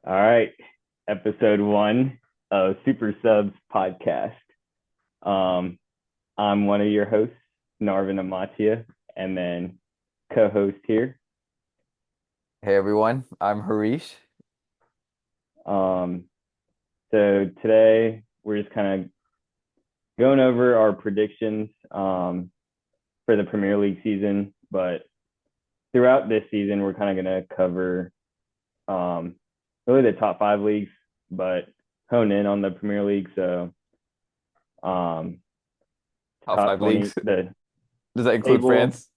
All right, episode one of Super Subs podcast. Um, I'm one of your hosts, Narvin Amatya, and then co-host here. Hey everyone, I'm Harish. Um, so today we're just kind of going over our predictions for the Premier League season, but throughout this season we're kind of going to cover um, really the top five leagues, but hone in on the Premier League. So um, Top top five 20, leagues. the Does that include table. France?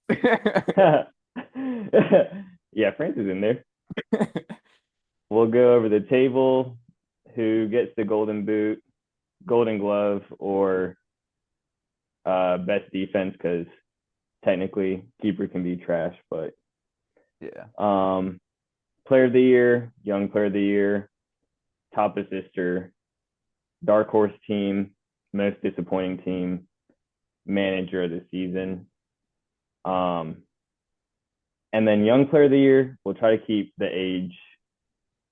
Yeah, France is in there. We'll go over the table, who gets the Golden Boot, Golden Glove, or best defense, because technically keeper can be trash, but Yeah. um, player of the year, young player of the year, top assister, dark horse team, most disappointing team, manager of the season. Um, and then young player of the year, we'll try to keep the age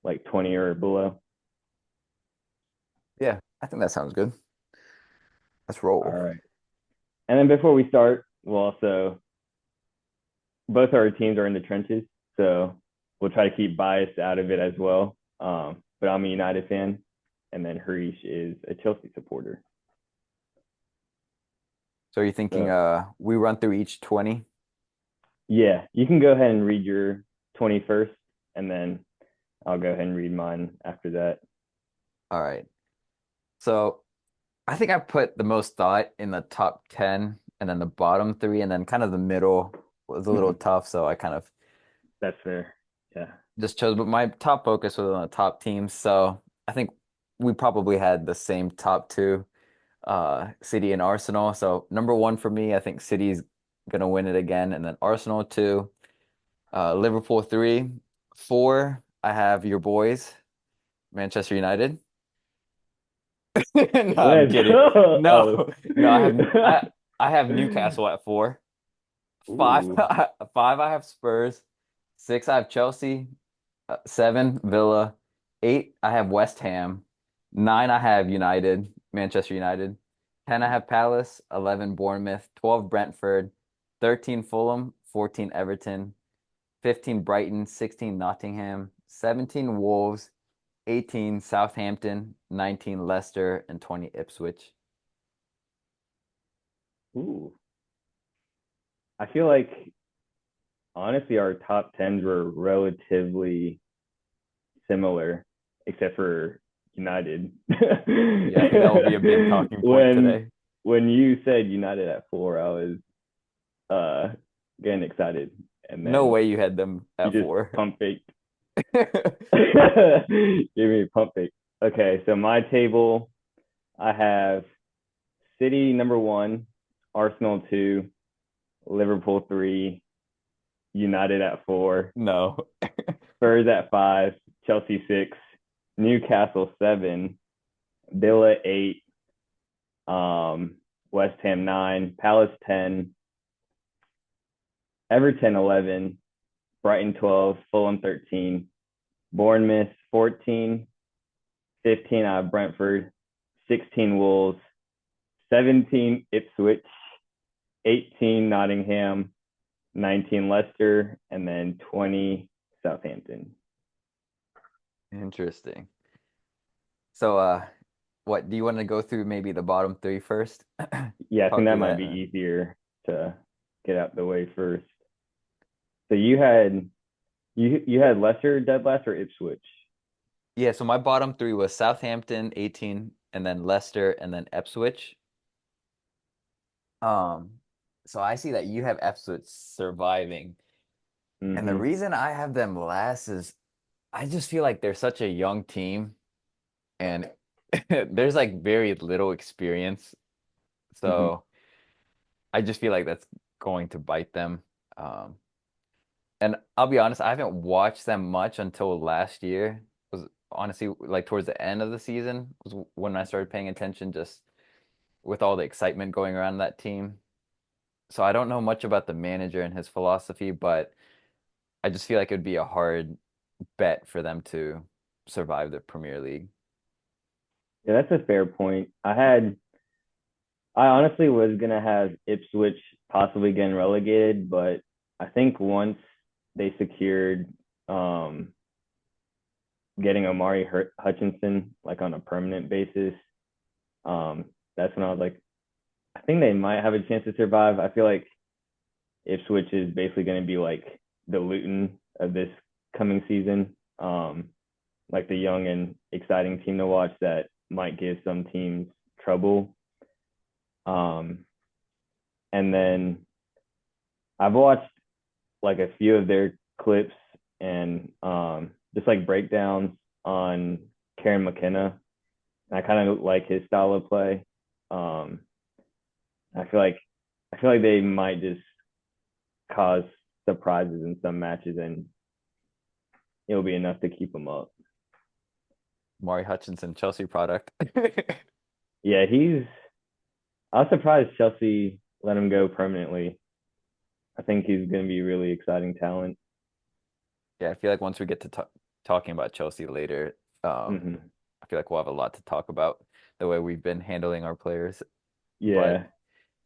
like 20 or below. Yeah, I think that sounds good. Let's All roll. right. And then before we start, we'll also both our teams are in the trenches, so we'll try to keep bias out of it as well. But I'm a United fan, and then Harish is a Chelsea supporter. So you're thinking So we run through each 20? yeah, you can go ahead and read your 21st, and then I'll go ahead and read mine after that. All right. So I think I put the most thought in the top 10 and then the bottom three and then kind of the middle was a little tough, so I kind of That's fair. Yeah. just chose, but my top focus was on the top teams. So I think we probably had the same top two, City and Arsenal. So number one for me, I think City's gonna win it again, and then Arsenal two, Liverpool three, four. I have your boys, Manchester United. No, I'm Let's kidding. go. Oh. No, no, I have Newcastle at four. Five, Ooh. five. I have Spurs. Six, I have Chelsea. Seven, Villa. Eight, I have West Ham. Nine, I have United, Manchester United. 10, I have Palace. 11, Bournemouth. 12, Brentford. 13, Fulham. 14, Everton. 15, Brighton. 16, Nottingham. 17, Wolves. 18, Southampton. 19, Leicester. And 20, Ipswich. Ooh. I feel like honestly our top tens were relatively similar, except for United. Yeah, I think that will be a big talking point when today. when you said United at four, I was uh getting excited, and No then way you had them you at just four. pump fake. Give me a pump fake. Okay, so my table, I have City number one, Arsenal two, Liverpool three, United at four, No. Spurs at five, Chelsea six, Newcastle seven, Villa eight, West Ham nine, Palace 10, Everton 11, Brighton 12, Fulham 13, Bournemouth 14, 15 Brentford, 16 Wolves, 17 Ipswich, 18 Nottingham, 19 Leicester, and then 20 Southampton. Interesting. So, what do you want to go through maybe the bottom three first? Yeah, I think Talk that through might that be and then. easier to get out the way first. So you had Leicester dead last or Ipswich? Yeah, so my bottom three was Southampton, 18, and then Leicester, and then Ipswich. Um, so I see that you have Ipswich surviving. And the Mm-hmm. reason I have them last is I just feel like they're such a young team and there's like very little experience. Mm-hmm. So I just feel like that's going to bite them. Um, and I'll be honest, I haven't watched them much until last year. Was honestly like towards the end of the season was when I started paying attention just with all the excitement going around that team. So I don't know much about the manager and his philosophy, but I just feel like it would be a hard bet for them to. survive the Premier League. Yeah, that's a fair point. I honestly was gonna have Ipswich possibly getting relegated, but I think once they secured um getting Hutchinson like on a permanent basis, that's when I was like, I think they might have a chance to survive. I feel like Ipswich is basically going to be like the Luton of this coming season, like the young and exciting team to watch that might give some teams trouble. Um, and then I've watched like a few of their clips and just like breakdowns on Karen McKenna. I kind of like his style of play. Um, I feel like I feel like they might just cause surprises in some matches, and it'll be enough to keep them up. Maury Hutchinson, Chelsea product. Yeah, he's. I was surprised Chelsea let him go permanently. I think he's going to be a really exciting talent. Yeah, I feel like once we get to talking about Chelsea later, Mm-hmm. I feel like we'll have a lot to talk about the way we've been handling our players. But Yeah.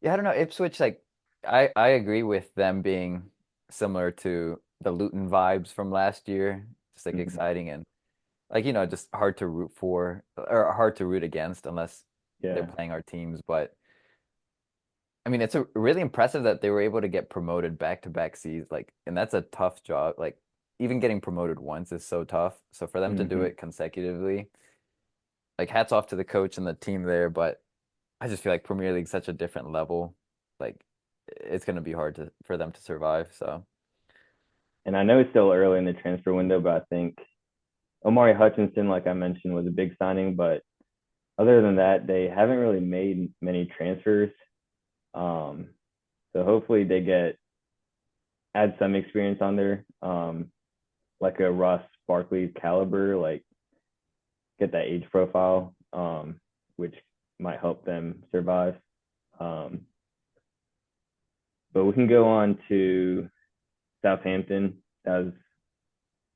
yeah, I don't know. Ipswich, like I agree with them being similar to the Luton vibes from last year. Just like Mm-hmm. exciting and like, just hard to root for or hard to root against unless they're Yeah. playing our teams. But I mean, it's really impressive that they were able to get promoted back-to-back seasons. Like, and that's a tough job. Like, even getting promoted once is so tough. So for them to do Mm-hmm. it consecutively, like hats off to the coach and the team there. But I just feel like Premier League's such a different level. Like, it's gonna be hard to for them to survive. So And I know it's still early in the transfer window, but I think Omari Hutchinson, like I mentioned, was a big signing. But other than that, they haven't really made many transfers. Um, so hopefully they get add some experience on there, like a Ross Barkley caliber, like get that age profile, which might help them survive. Um, but we can go on to Southampton. That was,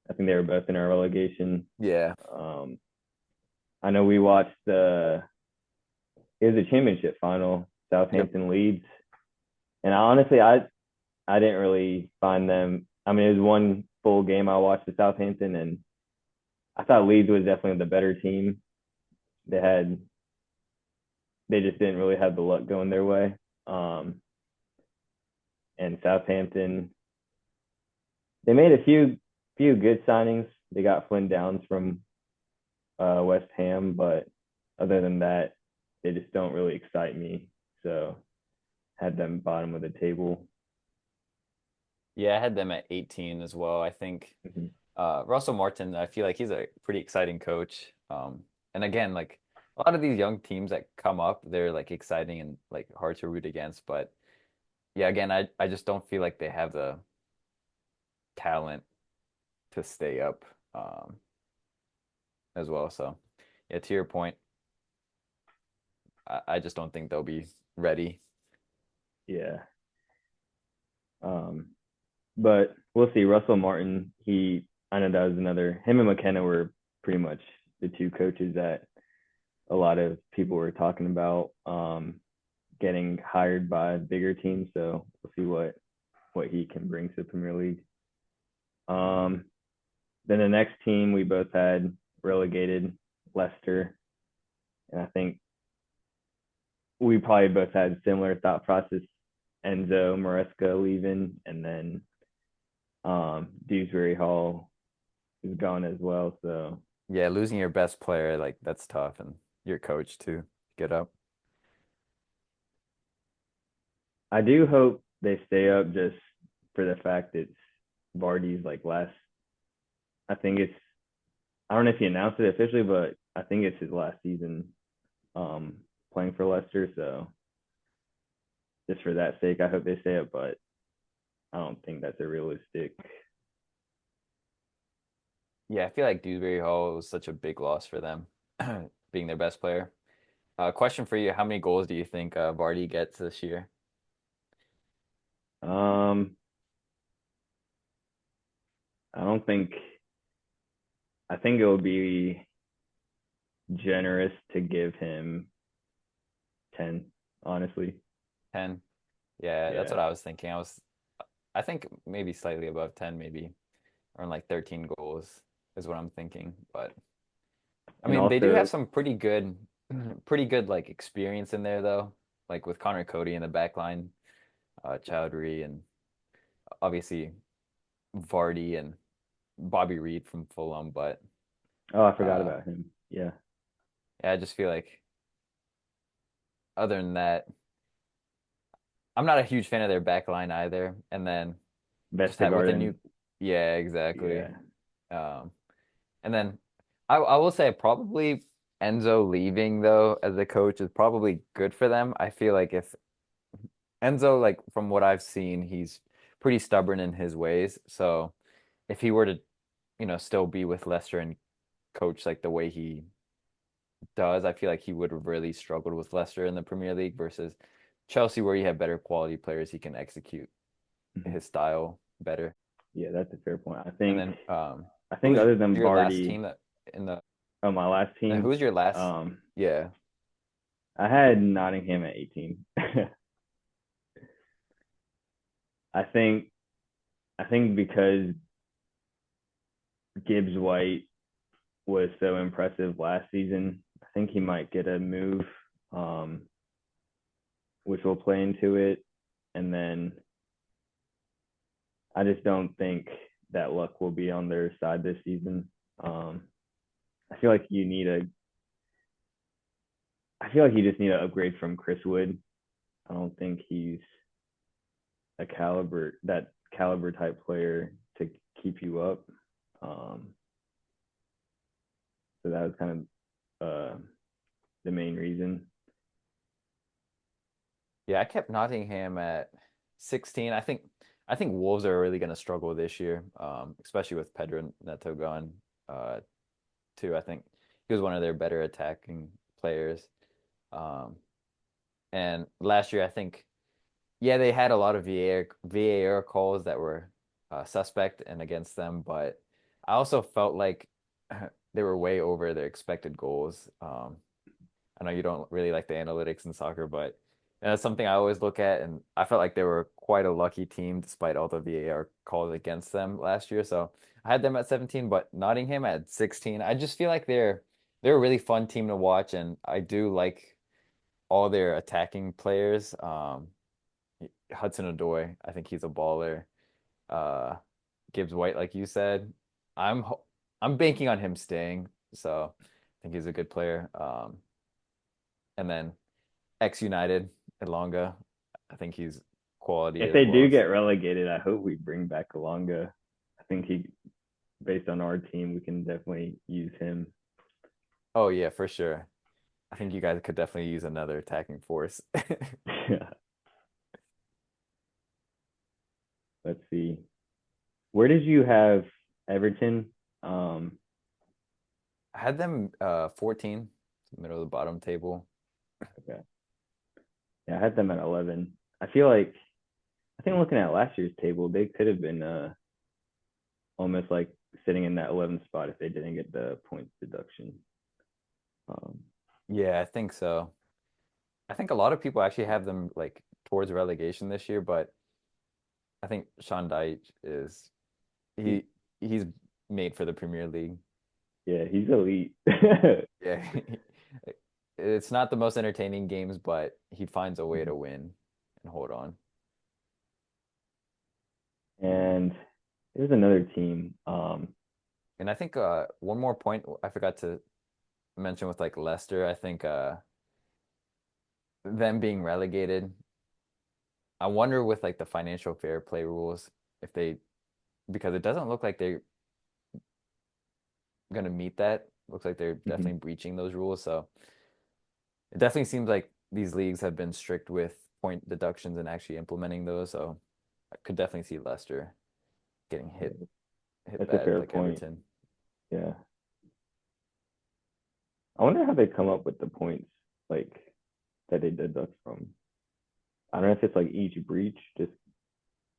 I think they were both in our relegation. yeah, Um, I know we watched it was a championship final, yep. Southampton Leeds, and I didn't really find them. I mean, it was one full game I watched the Southampton, and I thought Leeds was definitely the better team. They had they just didn't really have the luck going their way. Um, and Southampton, they made a few good signings. They got Flynn Downs from West Ham, but other than that, they just don't really excite me. So had them bottom of the table. Yeah, I had them at 18 as well. I think Mm-hmm. Russell Martin, I feel like he's a pretty exciting coach. And again, like a lot of these young teams that come up, they're like exciting and like hard to root against. But yeah, again, I just don't feel like they have the talent to stay up as well. So yeah, to your point, I just don't think they'll be ready. Yeah. Um, but we'll see. Russell Martin, I know that was another. Him and McKenna were pretty much the two coaches that a lot of people were talking about getting hired by bigger teams. So we'll see what he can bring to the Premier League. Um, then the next team we both had relegated, Leicester, and I think we probably both had similar thought process. Enzo Maresca leaving, and then Dewsbury Hall is gone as well. So Yeah, losing your best player, like that's tough, and your coach to get up. I do hope they stay up just for the fact it's Vardy's like last. I think it's. I don't know if he announced it officially, but I think it's his last season um, playing for Leicester. So just for that sake, I hope they stay up. But I don't think that's a realistic. Yeah, I feel like Dewsbury Hall was such a big loss for them, being their best player. Question for you: how many goals do you think Vardy gets this year? Um, I don't think I think it would be generous to give him 10, honestly. 10. Yeah, that's Yeah. what I was thinking. I think maybe slightly above 10, maybe around like 13 goals is what I'm thinking. But I And mean, they do have also, some pretty good, pretty good like experience in there though. Like with Connor Cody in the back line, Chowdhury, and obviously Vardy and Bobby Reed from Fulham. But oh, I forgot uh, about him. Yeah. yeah, I just feel like other than that, I'm not a huge fan of their back line either. And then just have with a new, Vestergaard. yeah, exactly. Yeah. Um, and then I will say probably Enzo leaving though as a coach is probably good for them. I feel like if Enzo, like from what I've seen, he's pretty stubborn in his ways. So if he were to, still be with Leicester and coach like the way he does, I feel like he would have really struggled with Leicester in the Premier League versus Chelsea, where you have better quality players, he can execute Mhm. his style better. Yeah, that's a fair point. And then I think who's other than your last Vardy, team that in the on my last team, who's your last? um, Yeah. I had Nottingham at 18. I think I think because Gibbs White was so impressive last season, I think he might get a move, um, which will play into it. And then I just don't think that luck will be on their side this season. Um, I feel like you need a. I feel like you just need an upgrade from Chris Wood. I don't think he's a caliber type player to keep you up. Um, so that was kind of the main reason. Yeah, I kept Nottingham at 16. I think Wolves are really going to struggle this year, especially with Pedro Neto gone uh, too. I think he was one of their better attacking players. Um, and last year, I think, yeah, they had a lot of VAR calls that were suspect and against them, but I also felt like they were way over their expected goals. I know you don't really like the analytics in soccer, but that's something I always look at, and I felt like they were quite a lucky team despite all the VAR calls against them last year. So I had them at 17, but Nottingham at 16. I just feel like they're a really fun team to watch, and I do like all their attacking players. Hudson Odoi, I think he's a baller. Uh, Gibbs White, like you said, I'm ho- I'm banking on him staying, so I think he's a good player. And then ex United, Elonga. I think he's quality If as they do well. get relegated, I hope we bring back Kalanga. I think based on our team, we can definitely use him. Oh yeah, for sure. I think you guys could definitely use another attacking force. Let's see. Where did you have Everton? Um, I had them 14, middle of the bottom table. okay. Yeah, I had them at 11. I think looking at last year's table, they could have been almost like sitting in that 11th spot if they didn't get the points deduction. Um, Yeah, I think so. I think a lot of people actually have them like towards relegation this year, but I think Sean Dyche is he, he he's made for the Premier League. yeah, he's elite. Yeah. It's not the most entertaining games, but he finds a way to win and hold on. And there's another team. And I think one more point I forgot to mention with like Leicester, I think them being relegated, I wonder with like the financial fair play rules if they because it doesn't look like they're gonna meet that. Looks like they're Mhm. definitely breaching those rules. So it definitely seems like these leagues have been strict with point deductions and actually implementing those. So I could definitely see Leicester getting hit That's a bad fair like point. Everton. Yeah. I wonder how they come up with the points like that they deduct from. I don't know if it's like each breach just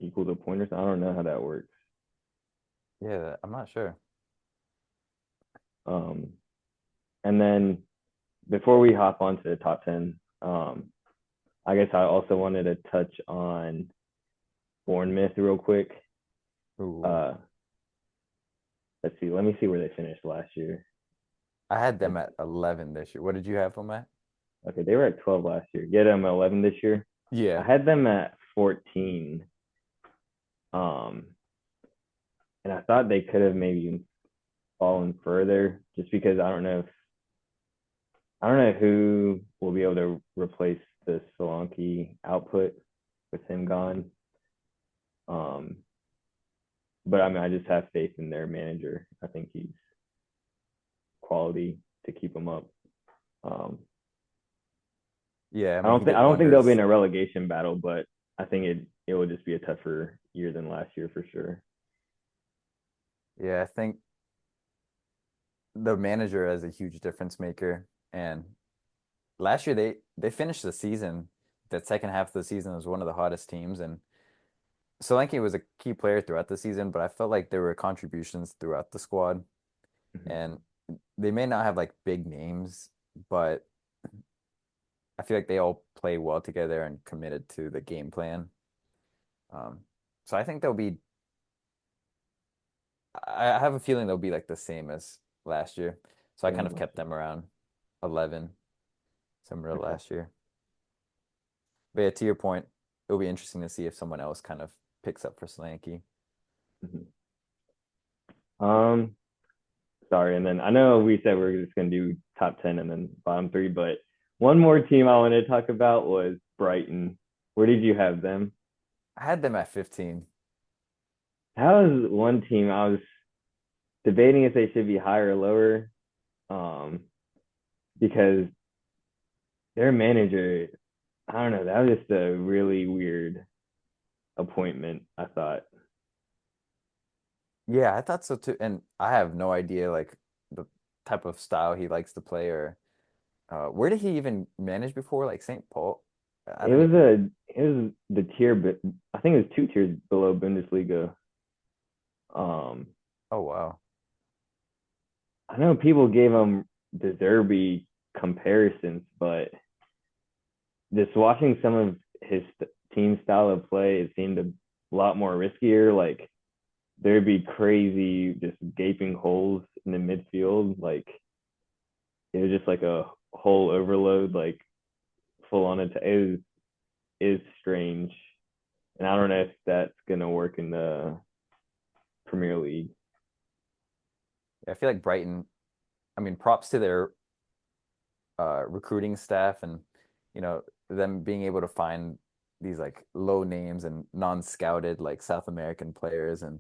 equals a point or something. I don't know how that works. Yeah, I'm not sure. Um, and then before we hop on to the top 10, I guess I also wanted to touch on Bournemouth real quick. Ooh. Uh, let's see. Let me see where they finished last year. I had them It's, at 11 this year. What did you have them at? okay, they were at 12 last year. Get them 11 this year. I Yeah. had them at 14. Um, and I thought they could have maybe fallen further just because I don't know who will be able to replace the Solanke output with him gone. Um, but I mean, I just have faith in their manager. I think he's quality to keep him up. Um, Yeah, I mean, he I did don't think they'll be wonders. in a relegation battle, but I think it will just be a tougher year than last year for sure. Yeah, I think the manager is a huge difference maker. And last year they finished the season, that second half of the season was one of the hottest teams. And Solanke was a key player throughout the season, but I felt like there were contributions throughout the squad. Mm-hmm. And they may not have like big names, but I feel like they all play well together and committed to the game plan. Um, so I think they'll be, I have a feeling they'll be like the same as last year. So I kind Same of last kept them around 11, similar to year. Okay. last year. But yeah, to your point, it'll be interesting to see if someone else kind of picks up for Solanke. Mm-hmm. Um, Sorry, and then I know we said we are just gonna do top 10 and then bottom three, but one more team I wanted to talk about was Brighton. Where did you have them? I had them at 15. That was one team I was debating if they should be higher or lower, um, because their manager, I don't know, that was just a really weird appointment, I thought. Yeah, I thought so too. And I have no idea like the type of style he likes to play or where did he even manage before? Like St. Paul? I don't even. It was the tier, but I think it was two tiers below Bundesliga. Um, Oh wow. I know people gave him the Derby comparisons, but just watching some of his team style of play, it seemed a lot more riskier. Like there'd be crazy, just gaping holes in the midfield. Like it was just like a whole overload, like full on. It is strange, and I don't know if that's gonna work in the Premier League. I feel like Brighton, I mean, props to their recruiting staff and them being able to find these like low names and non-scouted like South American players and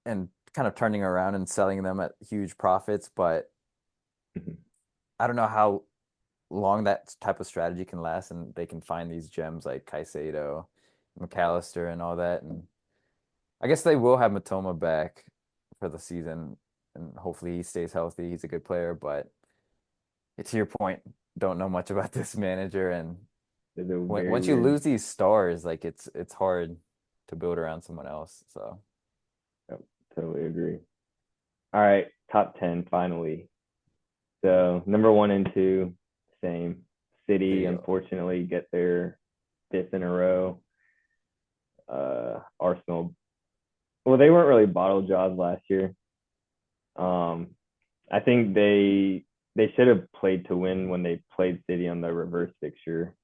kind of turning around and selling them at huge profits. But I don't know how long that type of strategy can last, and they can find these gems like Caicedo, McAllister, and all that. And I guess they will have Matoma back for the season, and hopefully he stays healthy. He's a good player, but to your point, don't know much about this manager. And It's a very once you weird. lose these stars, like it's hard to build around someone else. So Yep, totally agree. All right, top 10 finally. So number one and two, same. City, City, unfortunately, get their fifth in a row. Arsenal, well, they weren't really bottle jobs last year. Um, I think they should have played to win when they played City on the reverse fixture.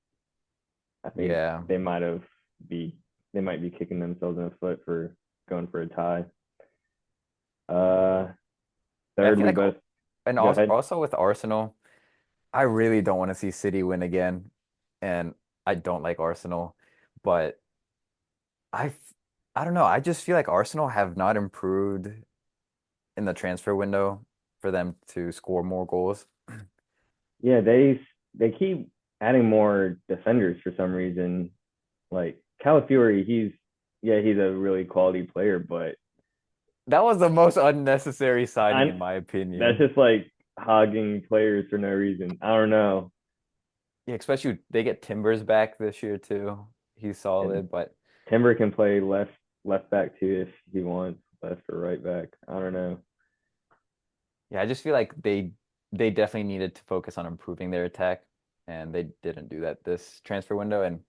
I think yeah, be they might be kicking themselves in the foot for going for a tie. Uh, I Third, feel we like, both and go also ahead. also with Arsenal, I really don't want to see City win again, and I don't like Arsenal, but I I don't know. I just feel like Arsenal have not improved in the transfer window for them to score more goals. Yeah, they keep adding more defenders for some reason. Like Calafiori, he's a really quality player, but That was the most unnecessary signing, I in my that's opinion. just like hogging players for no reason. I don't know. Yeah, especially they get Timbers back this year too. He's And solid, but Timber can play left back too if he wants, left or right back. I don't know. Yeah, I just feel like they definitely needed to focus on improving their attack, and they didn't do that this transfer window. And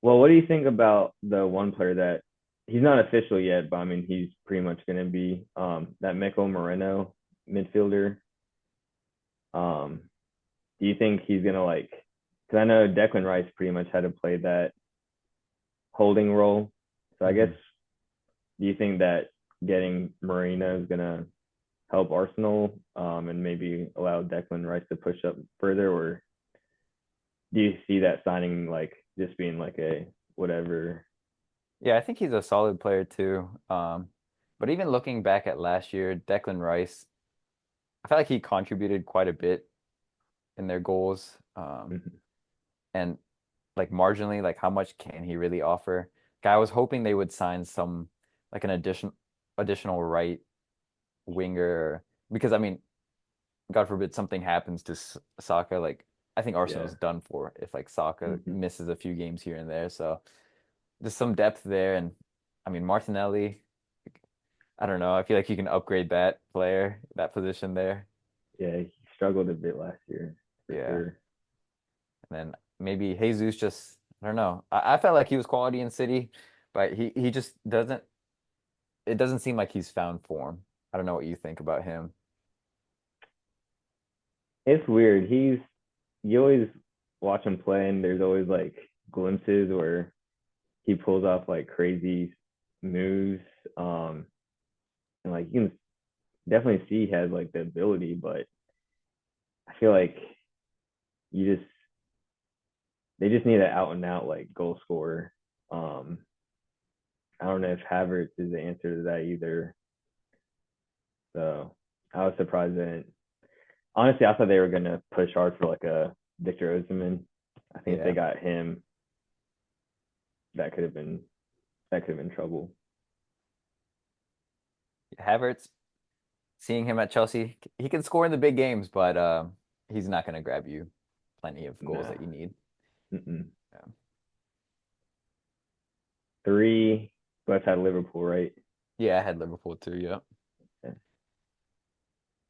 Well, what do you think about the one player that he's not official yet, but I mean he's pretty much going to be that Mikel Moreno midfielder. Um, do you think he's going to like? Because I know Declan Rice pretty much had to play that holding role. So I guess Mhm. do you think that getting Moreno is going to help Arsenal and maybe allow Declan Rice to push up further, or do you see that signing like just being like a whatever? Yeah, I think he's a solid player too. But even looking back at last year, Declan Rice, I felt like he contributed quite a bit in their goals. Mhm. And like marginally, like how much can he really offer? Guy, I was hoping they would sign some like an additional right winger because I mean, God forbid something happens to Saka, like I think Yeah. Arsenal's done for if like Saka Mm-hmm. misses a few games here and there. So there's some depth there, and I mean Martinelli. I don't know. I feel like you can upgrade that player, that position there. Yeah, he struggled a bit last year for Yeah, sure. and then maybe Jesus just I don't know. I felt like he was quality in City, but he just doesn't. It doesn't seem like he's found form. I don't know what you think about him. It's weird. You always watch him play, and there's always like glimpses where he pulls off like crazy moves. Um, and like you can definitely see he has like the ability, but I feel like you just they just need an out and out like goal scorer. Um, I don't know if Havertz is the answer to that either. So I was surprised that honestly I thought they were gonna push hard for like a Victor Osimhen. I think if they Yeah, got him, that could have been that could have been trouble. Havertz. Seeing him at Chelsea, he can score in the big games, but he's not going to grab you plenty of goals No. that you need. Mm-mm. Yeah. Three, both had Liverpool, right? Yeah, I had Liverpool too. Yeah. Yeah.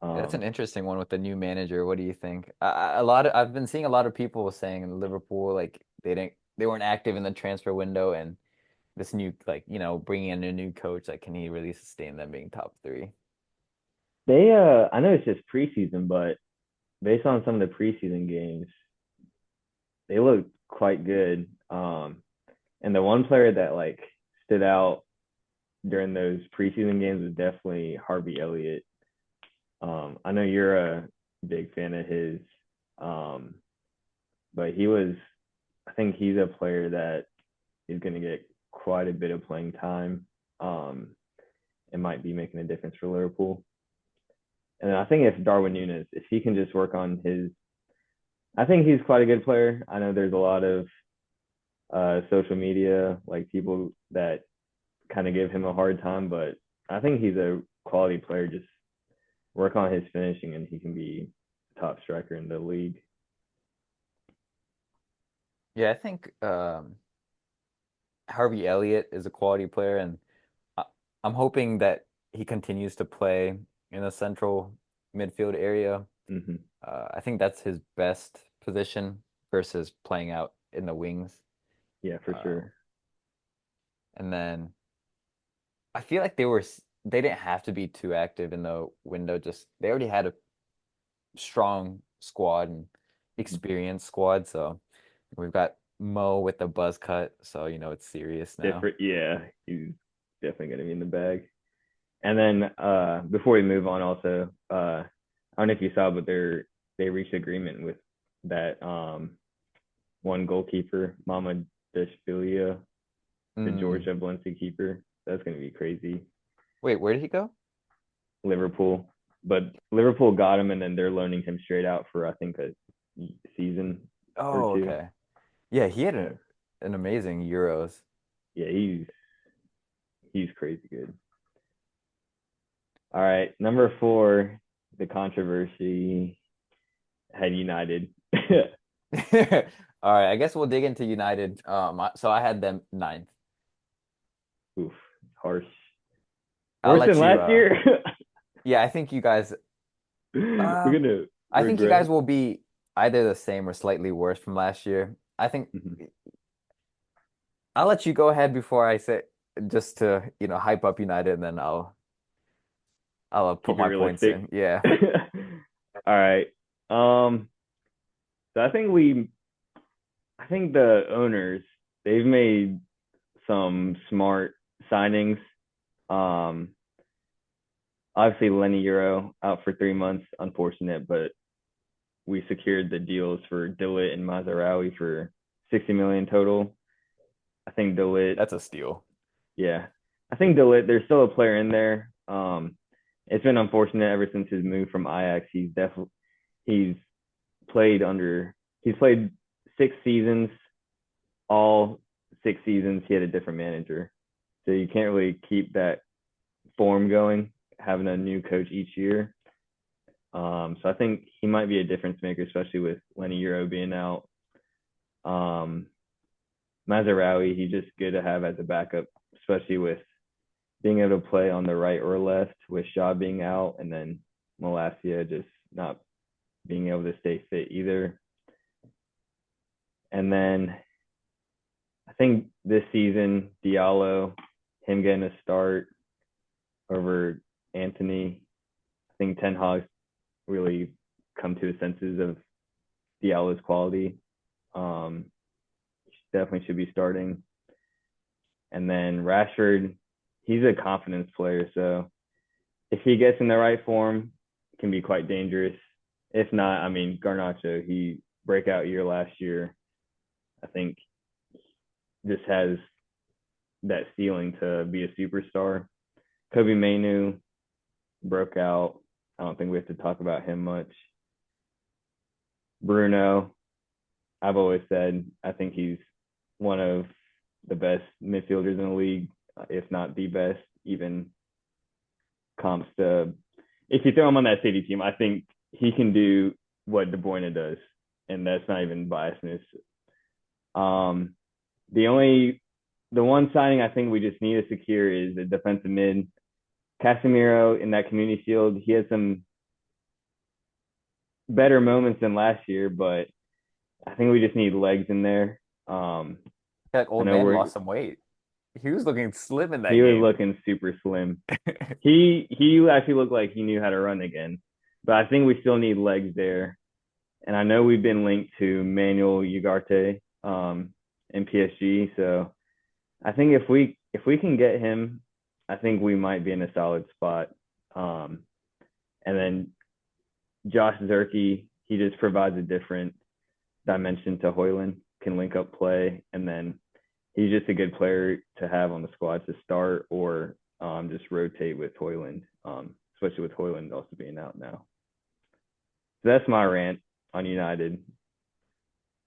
Yeah, that's an Um, interesting one with the new manager. What do you think? A lot of I've been seeing a lot of people saying Liverpool like they weren't active in the transfer window, and this new like bringing in a new coach like can he really sustain them being top three? I know it's just preseason, but based on some of the preseason games, they look quite good. And the one player that like stood out during those preseason games was definitely Harvey Elliott. I know you're a big fan of his, um, but I think he's a player that is going to get quite a bit of playing time. Um, it might be making a difference for Liverpool. And I think if Darwin Nunes, if he can just work on his, I think he's quite a good player. I know there's a lot of social media, like people that kind of give him a hard time, but I think he's a quality player. Just work on his finishing, and he can be a top striker in the league. Yeah, I think Harvey Elliott is a quality player, and I, I'm hoping that he continues to play in the central midfield area. Mm-hmm. I think that's his best position versus playing out in the wings. Yeah, for Uh, sure. and then I feel like they didn't have to be too active in the window. Just they already had a strong squad and Mm-hmm. experienced squad. So we've got Mo with the buzz cut, so it's serious now. Different, yeah. He's definitely gonna be in the bag. And then before we move on, also, I don't know if you saw, but they reached agreement with that one goalkeeper, Mama Deshbilia, the Mm. Georgia Valencia keeper. That's gonna be crazy. Wait, where did he go? Liverpool, but Liverpool got him, and then they're loaning him straight out for I think a season or Oh, two. okay. Yeah, he had Yeah, an amazing Euros. yeah, he's crazy good. All right, number four, the controversy had United. All right, I guess we'll dig into United. So I had them ninth. Oof, harsh. I'll Worse than let you last year. Yeah, I think you guys We're uh gonna I think you guys regret. will be either the same or slightly worse from last year. I think Mhm. I'll let you go ahead before I say just to, hype up United and then I'll put Keep it my points realistic. in. Yeah. All right. Um, so I think the owners, they've made some smart signings. Um, Obviously Lenny Euro out for 3 months, unfortunate, but we secured the deals for Dillit and Mazarawi for 60 million total. I think Dillit, That's a steal. yeah, I think Dillit, there's still a player in there. It's been unfortunate ever since his move from Ajax. He's played under he's played 6 seasons. All 6 seasons he had a different manager, so you can't really keep that form going having a new coach each year. So I think he might be a difference maker, especially with Lenny Euro being out. Um, Mazarawi, he's just good to have as a backup, especially with being able to play on the right or left with Shaw being out, and then Malacia just not being able to stay fit either. And then I think this season, Diallo, him getting a start over Anthony, I think Ten Hag's really come to his senses of Diallo's quality. Um, Definitely should be starting. And then Rashford, he's a confidence player, so if he gets in the right form, can be quite dangerous. If not, I mean Garnacho, he breakout year last year. I think just has that ceiling to be a superstar. Kobe Mainu broke out. I don't think we have to talk about him much. Bruno, I've always said I think he's one of the best midfielders in the league, if not the best, even comps to if you throw him on that City team, I think he can do what De Bruyne does, and that's not even biasness. Um, the only the one signing I think we just need to secure is a defensive mid. Casemiro in that community shield, he had some better moments than last year, but I think we just need legs in there. That I old know man we're lost some weight. He was looking slim in that he was game. looking super slim. He actually looked like he knew how to run again, but I think we still need legs there. And I know we've been linked to Manuel Ugarte in PSG. So I think if we can get him, I think we might be in a solid spot. Um, and then Josh Zerke, he just provides a different dimension to Hoyland, can link up play, and then he's just a good player to have on the squad to start or just rotate with Hoyland, especially with Hoyland also being out now. So that's my rant on United.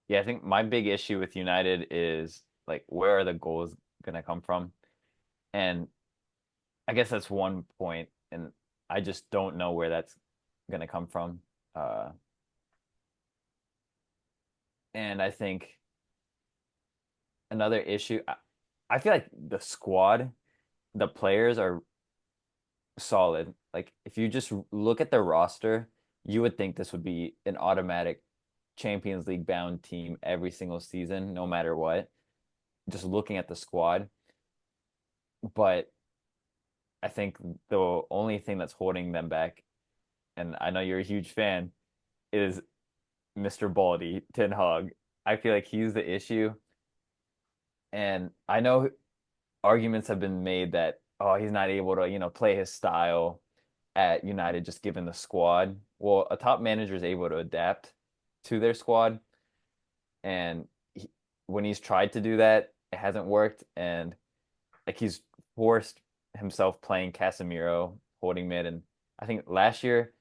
Yeah, I think my big issue with United is like where are the goals gonna come from? And I guess that's one point, and I just don't know where that's gonna come from. Uh, and I think another issue, I feel like the squad, the players are solid. Like if you just look at the roster, you would think this would be an automatic Champions League bound team every single season, no matter what. Just looking at the squad, but I think the only thing that's holding them back, and I know you're a huge fan, is Mr. Baldy, Ten Hag. I feel like he's the issue. And I know arguments have been made that, oh, he's not able to, play his style at United just given the squad. Well, a top manager is able to adapt to their squad. And when he's tried to do that, it hasn't worked. And like he's forced himself playing Casemiro, holding mid. And I think last year,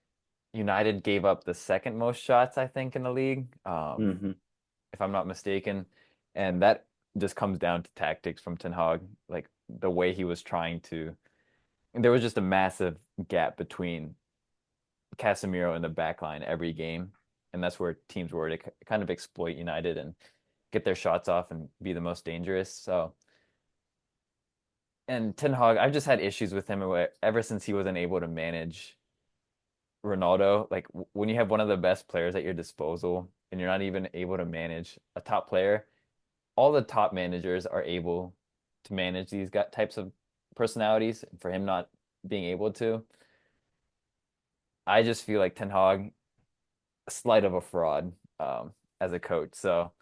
United gave up the second most shots, I think, in the league, Mm-hmm. if I'm not mistaken. And that just comes down to tactics from Ten Hag, like the way he was trying to. And there was just a massive gap between Casemiro and the back line every game. And that's where teams were to kind of exploit United and get their shots off and be the most dangerous. So, and Ten Hag, I've just had issues with him ever since he wasn't able to manage Ronaldo, like when you have one of the best players at your disposal and you're not even able to manage a top player, all the top managers are able to manage these types of personalities. For him not being able to, I just feel like Ten Hag, slight of a fraud as a coach. So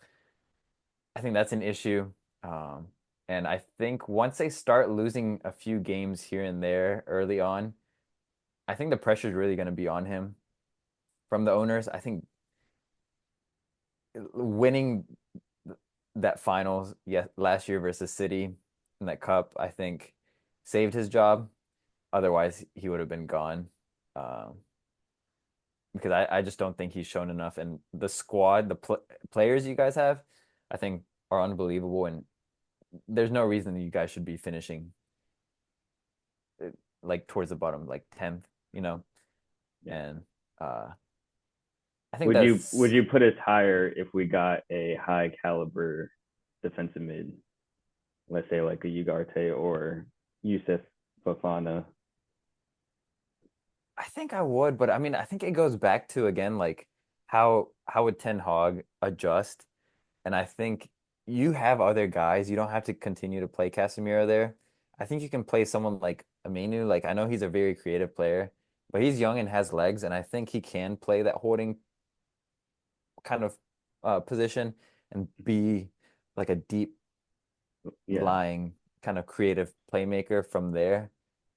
I think that's an issue. Um, and I think once they start losing a few games here and there early on, I think the pressure is really going to be on him from the owners. I think winning that finals, yeah, last year versus City in that cup, I think saved his job. Otherwise, he would have been gone. Um, because I just don't think he's shown enough. And the squad, players you guys have, I think are unbelievable. And there's no reason that you guys should be finishing like towards the bottom, like 10th, you know. Yeah. And uh, I think Would you put us higher if we got a high caliber defensive mid? Let's say like a Ugarte or Yusuf Fofana. I think I would, but I mean, I think it goes back to again like how would Ten Hag adjust? And I think you have other guys. You don't have to continue to play Casemiro there. I think you can play someone like Aminu. Like I know he's a very creative player, but he's young and has legs, and I think he can play that holding kind of position and be like a deep Yeah. lying kind of creative playmaker from there.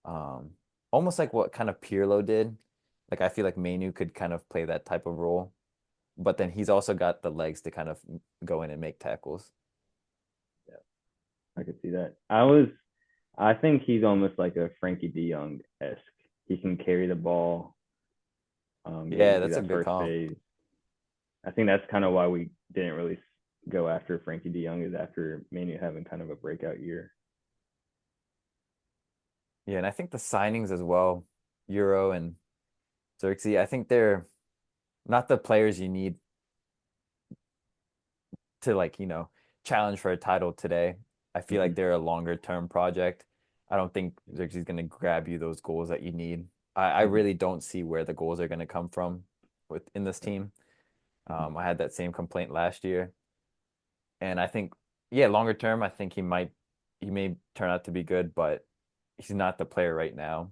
Um, Almost like what kind of Pirlo did. Like I feel like Manu could kind of play that type of role, but then he's also got the legs to kind of go in and make tackles. Yeah. I could see that. I think he's almost like a Frankie De Jong esque. He can carry the ball, get you Yeah, through that's a that good first comp. phase. I think that's kind of why we didn't really go after Frankie De Jong is after Manu having kind of a breakout year. Yeah, and I think the signings as well, Euro and Xerxes, I think they're not the players you need to like, challenge for a title today. I feel like Mm-hmm. they're a longer term project. I don't think Xerxes is going to grab you those goals that you need. I Mm-hmm. really don't see where the goals are going to come from in this team. Mm-hmm. I had that same complaint last year, and I think, yeah, longer term, I think he may turn out to be good, but he's not the player right now.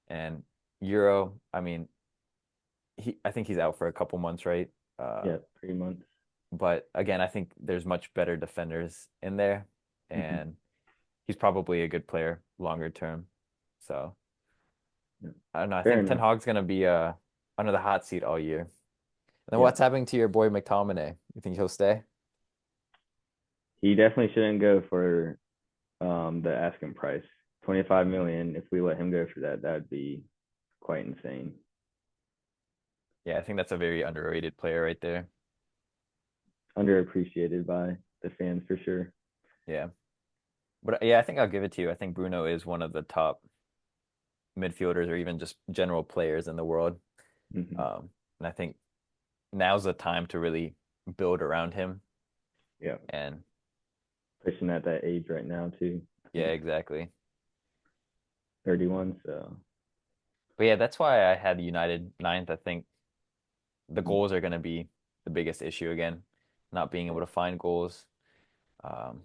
And Euro, I mean, I think he's out for a couple months, right? Uh, Yeah, 3 months. but again, I think there's much better defenders in there, Mm-hmm. and he's probably a good player longer term. So Yeah. I don't know. I Fair think Ten enough. Hag's gonna be under the hot seat all year. And then Yeah, what's happening to your boy McTominay? You think he'll stay? he definitely shouldn't go for the asking price, 25 million. If we let him go for that, that'd be quite insane. Yeah, I think that's a very underrated player right there. Underappreciated by the fans for sure. Yeah. But yeah, I think I'll give it to you. I think Bruno is one of the top midfielders or even just general players in the world. Mm-hmm. And I think now's the time to really build around him. Yeah, And pushing at that age right now too. I yeah, think exactly. 31. So But yeah, that's why I had United ninth. I think the mm, goals are going to be the biggest issue again, not being able yeah. to find goals. Um,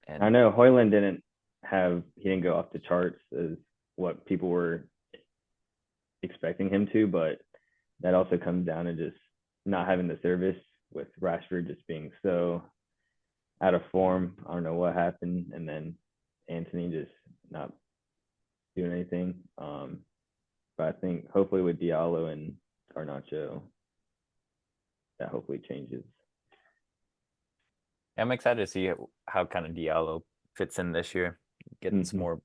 I and know Hoyland he didn't go off the charts as what people were expecting him to, but that also comes down to just not having the service with Rashford just being so out of form. I don't know what happened, and then Anthony just not doing anything. But I think hopefully with Diallo and Garnacho, that hopefully changes. I'm excited to see how kind of Diallo fits in this year, get some Mm-hmm. more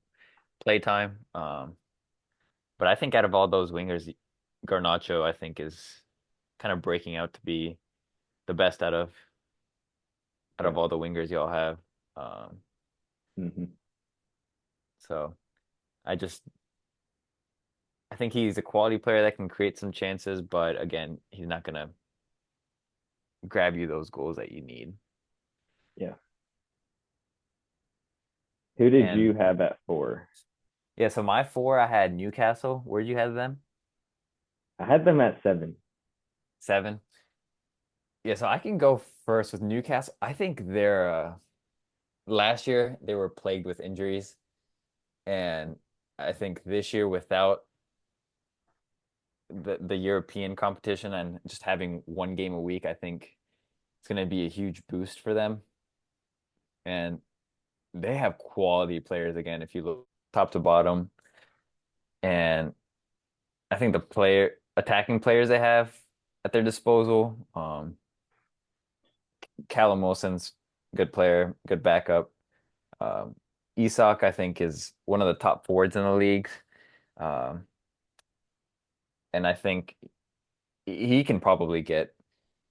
play time. But I think out of all those wingers, Garnacho, I think, is kind of breaking out to be the best out Yeah. of all the wingers y'all have. Um, Mm-hmm. so I just I think he's a quality player that can create some chances, but again, he's not gonna grab you those goals that you need. Yeah. Who did you And have at 4? yeah, so my four, I had Newcastle. Where'd you have them? I had them at 7. 7. Yeah, so I can go first with Newcastle. I think they're last year they were plagued with injuries, and I think this year without the European competition and just having one game a week, I think it's going to be a huge boost for them. And they have quality players again if you look top to bottom. And I think the player attacking players they have at their disposal, Callum Wilson's good player, good backup. Um, Isak, I think, is one of the top forwards in the league. Um, and I think he can probably get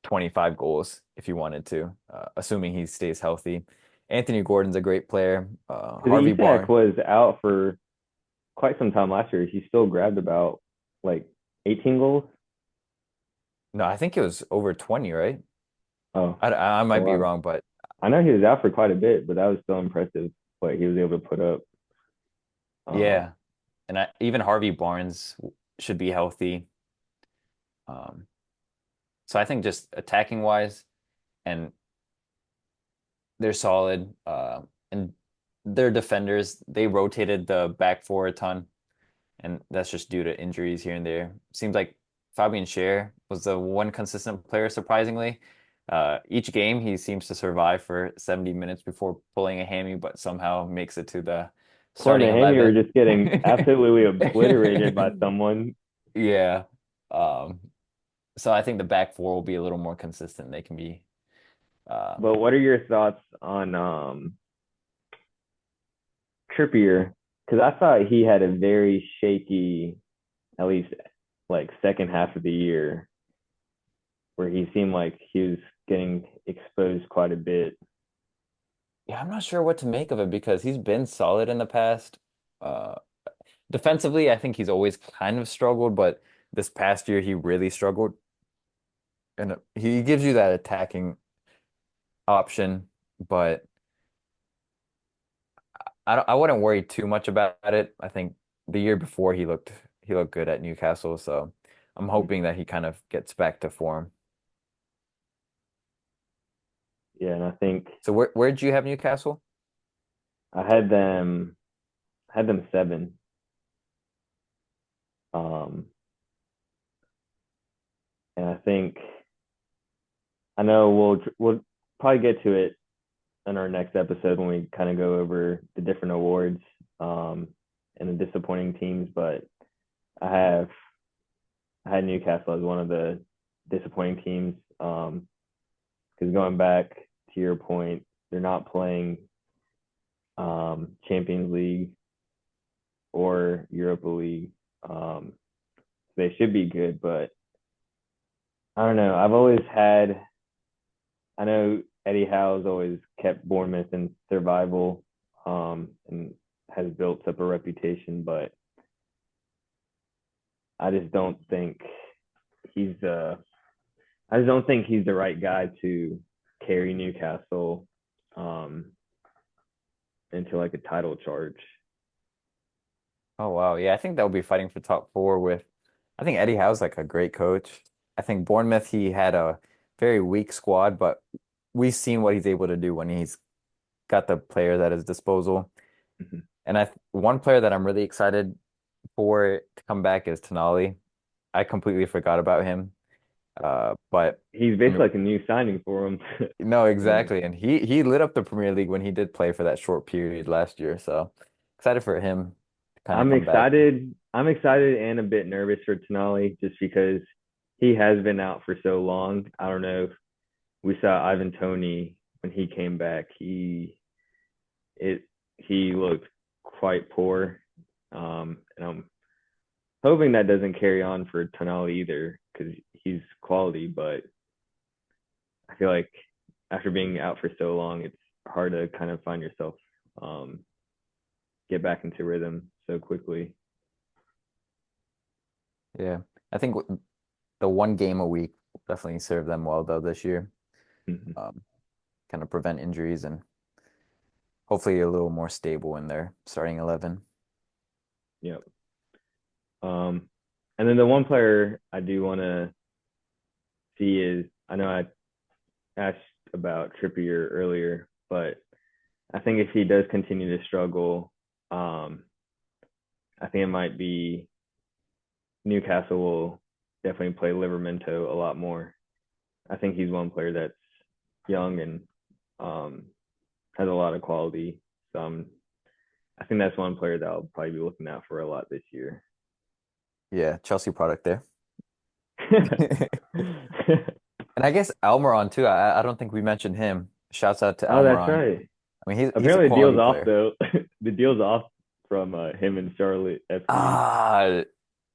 25 goals if he wanted to, assuming he stays healthy. Anthony Gordon's a great player. Because Harvey Isak Barnes. was out for quite some time last year. He still grabbed about like 18 goals. No, I think it was over 20, right? Oh, I might be well, wrong, but I know he was out for quite a bit, but that was still impressive what he was able to put up. Um, yeah. And even Harvey Barnes should be healthy. Um, so I think just attacking wise, and they're solid. And their defenders, they rotated the back four a ton, and that's just due to injuries here and there. Seems like Fabian Schär was the one consistent player, surprisingly. Each game, he seems to survive for 70 minutes before pulling a hammy, but somehow makes it to the Poor starting Mahami were 11. just getting absolutely obliterated by someone. Yeah. Um, so I think the back four will be a little more consistent. They can be, uh, But what are your thoughts on Trippier? Because I thought he had a very shaky, at least like second half of the year, where he seemed like he was getting exposed quite a bit. yeah, I'm not sure what to make of it because he's been solid in the past. Uh, Defensively, I think he's always kind of struggled, but this past year he really struggled. And he gives you that attacking option, but I wouldn't worry too much about it. I think the year before he looked good at Newcastle, so I'm hoping that he kind of gets back to form. Yeah, and I think So where'd you have Newcastle? I had them 7. Um, and I think I know we'll probably get to it in our next episode when we kind of go over the different awards and the disappointing teams. But I have I had Newcastle as one of the disappointing teams because going back to your point, they're not playing Champions League or Europa League. Um, they should be good, but I don't know. I know Eddie Howe's always kept Bournemouth in survival and has built up a reputation, but I just don't think he's I just don't think he's the right guy to carry Newcastle um, into like a title charge. Oh wow, yeah, I think they'll be fighting for top four with. I think Eddie Howe's like a great coach. I think Bournemouth he had a very weak squad, but we've seen what he's able to do when he's got the players at his disposal. Mm-hmm. And one player that I'm really excited for to come back is Tonali. I completely forgot about him. But He's I basically mean, like a new signing for him. no, um, exactly. And he lit up the Premier League when he did play for that short period last year. So excited for him to kind of I'm come back. excited. I'm excited and a bit nervous for Tonali just because he has been out for so long. I don't know. We saw Ivan Toney when he came back. It he looked quite poor, and I'm hoping that doesn't carry on for Tonali either because he's quality. But I feel like after being out for so long, it's hard to kind of find yourself um, get back into rhythm so quickly. Yeah. I think the one game a week will definitely serve them well though this year. Mm-hmm. Um, Kind of prevent injuries and hopefully a little more stable in their starting 11. Yep. Um, And then the one player I do want to see is I know I asked about Trippier earlier, but I think if he does continue to struggle, I think it might be Newcastle will definitely play Livermento a lot more. I think he's one player that's young and um, has a lot of quality. So I think that's one player that I'll probably be looking out for a lot this year. Yeah, Chelsea product there. And I guess Almiron too. I don't think we mentioned him. Shouts out to Oh, that's Almiron. right. I mean, he's a Apparently, the deal's quality off player. though. The deal's off from him and Charlotte FC. Ah,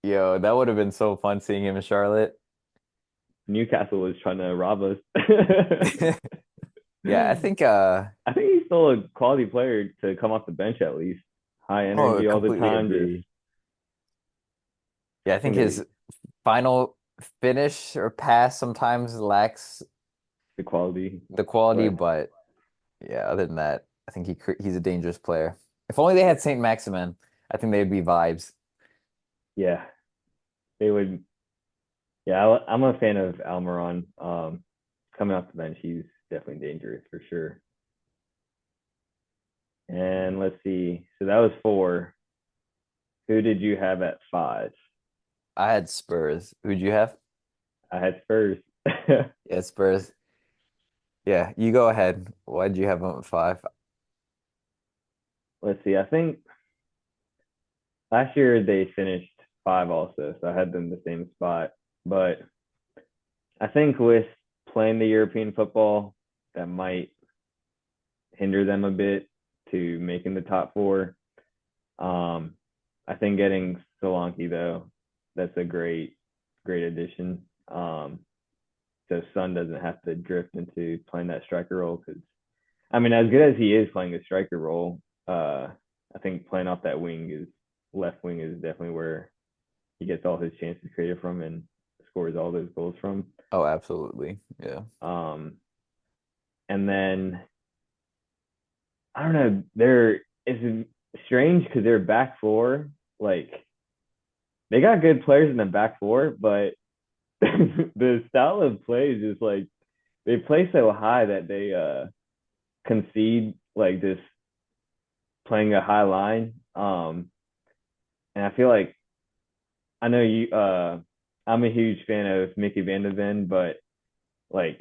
yo, that would have been so fun seeing him in Charlotte. Newcastle was trying to rob us. Yeah, I think I think he's still a quality player to come off the bench at least. High oh, I energy all the completely time. Just agree. Yeah, I I think think the his final finish or pass sometimes lacks the quality, the quality, but but yeah, other than that, I think he's a dangerous player. If only they had Saint Maximin, I think they'd be vibes. yeah, they would. Yeah, I'm a fan of Almiron. Coming off the bench, he's definitely dangerous for sure. And let's see. So that was four. Who did you have at five? I had Spurs. Who'd you have? I had Spurs. Yeah, Spurs. Yeah, you go ahead. Why'd you have them at five? Let's see. I think last year they finished five also, so I had them the same spot. But I think with playing the European football, that might hinder them a bit to making the top four. Um, I think getting Solanke though, that's a great addition. So Son doesn't have to drift into playing that striker role because I mean, as good as he is playing a striker role, I think playing off that wing is left wing is definitely where he gets all his chances created from and scores all those goals from. Oh, absolutely. Yeah. Um, and then I don't know, they're it's strange because they're back four. Like they got good players in the back four, but the style of play is just like they play so high that they concede like just playing a high line. And I feel like I know you I'm a huge fan of Mickey Van de Ven, but like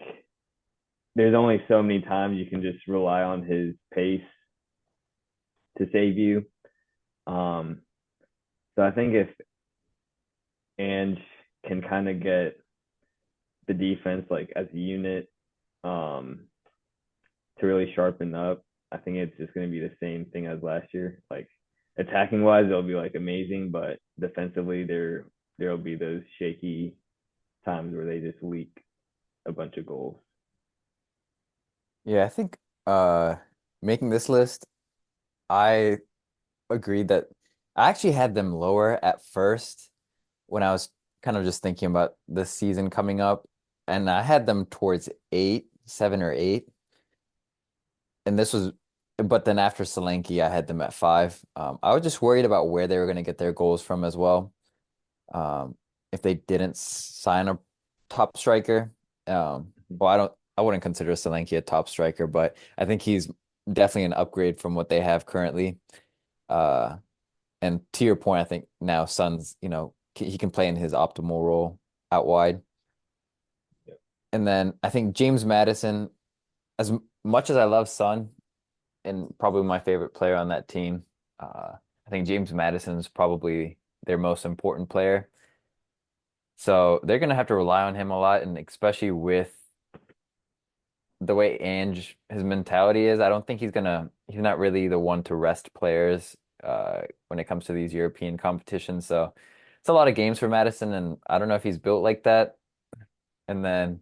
there's only so many times you can just rely on his pace to save you. Um, so I think if Ange can kind of get the defense like as a unit um, to really sharpen up, I think it's just going to be the same thing as last year. Like attacking wise, it'll be like amazing, but defensively, there'll be those shaky times where they just leak a bunch of goals. Yeah, I think uh making this list, I agreed that I actually had them lower at first when I was kind of just thinking about the season coming up, and I had them towards eight, seven or eight. And this was, but then after Solanke, I had them at five. I was just worried about where they were going to get their goals from as well. If they didn't sign a top striker, well, I wouldn't consider Solanke a top striker, but I think he's definitely an upgrade from what they have currently. Uh, and to your point, I think now Son's, he can play in his optimal role out wide. And then I think James Madison, as much as I love Son and probably my favorite player on that team, I think James Madison's probably their most important player. So they're going to have to rely on him a lot, and especially with the way Ange, his mentality is, I don't think he's not really the one to rest players when it comes to these European competitions. So it's a lot of games for Madison, and I don't know if he's built like that. And then,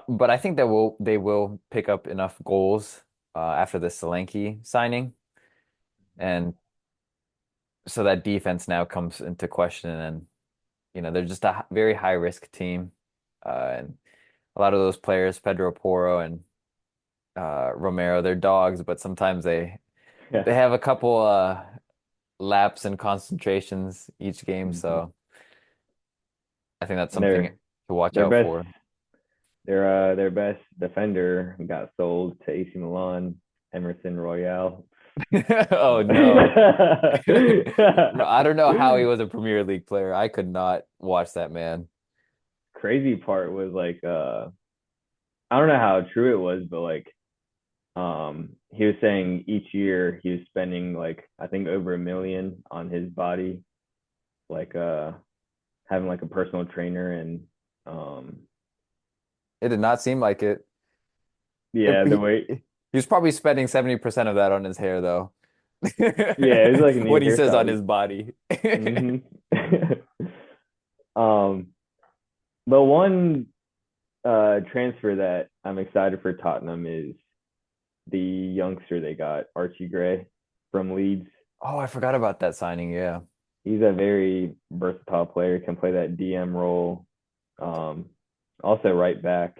but I think that they will pick up enough goals after the Solanke signing, and so that defense now comes into question, and they're just a very high risk team, and a lot of those players, Pedro Porro and Romero, they're dogs, but sometimes they Yeah. have a couple laps and concentrations each game. Mm-hmm. So I think that's And something to watch their out best for. their best defender got sold to AC Milan, Emerson Royale. Oh no. No, I don't know how he was a Premier League player. I could not watch that man. Crazy part was like I don't know how true it was, but like he was saying each year he was spending like I think over 1 million on his body, like having like a personal trainer and um It did not seem like it. yeah, the way He was probably spending 70% of that on his hair, though. yeah, it was like a new What he says on hairstyle. his body. Hmm. um but one transfer that I'm excited for Tottenham is the youngster they got, Archie Gray from Leeds. Oh, I forgot about that signing. Yeah. He's a very versatile player, can play that DM role. Um, also right back.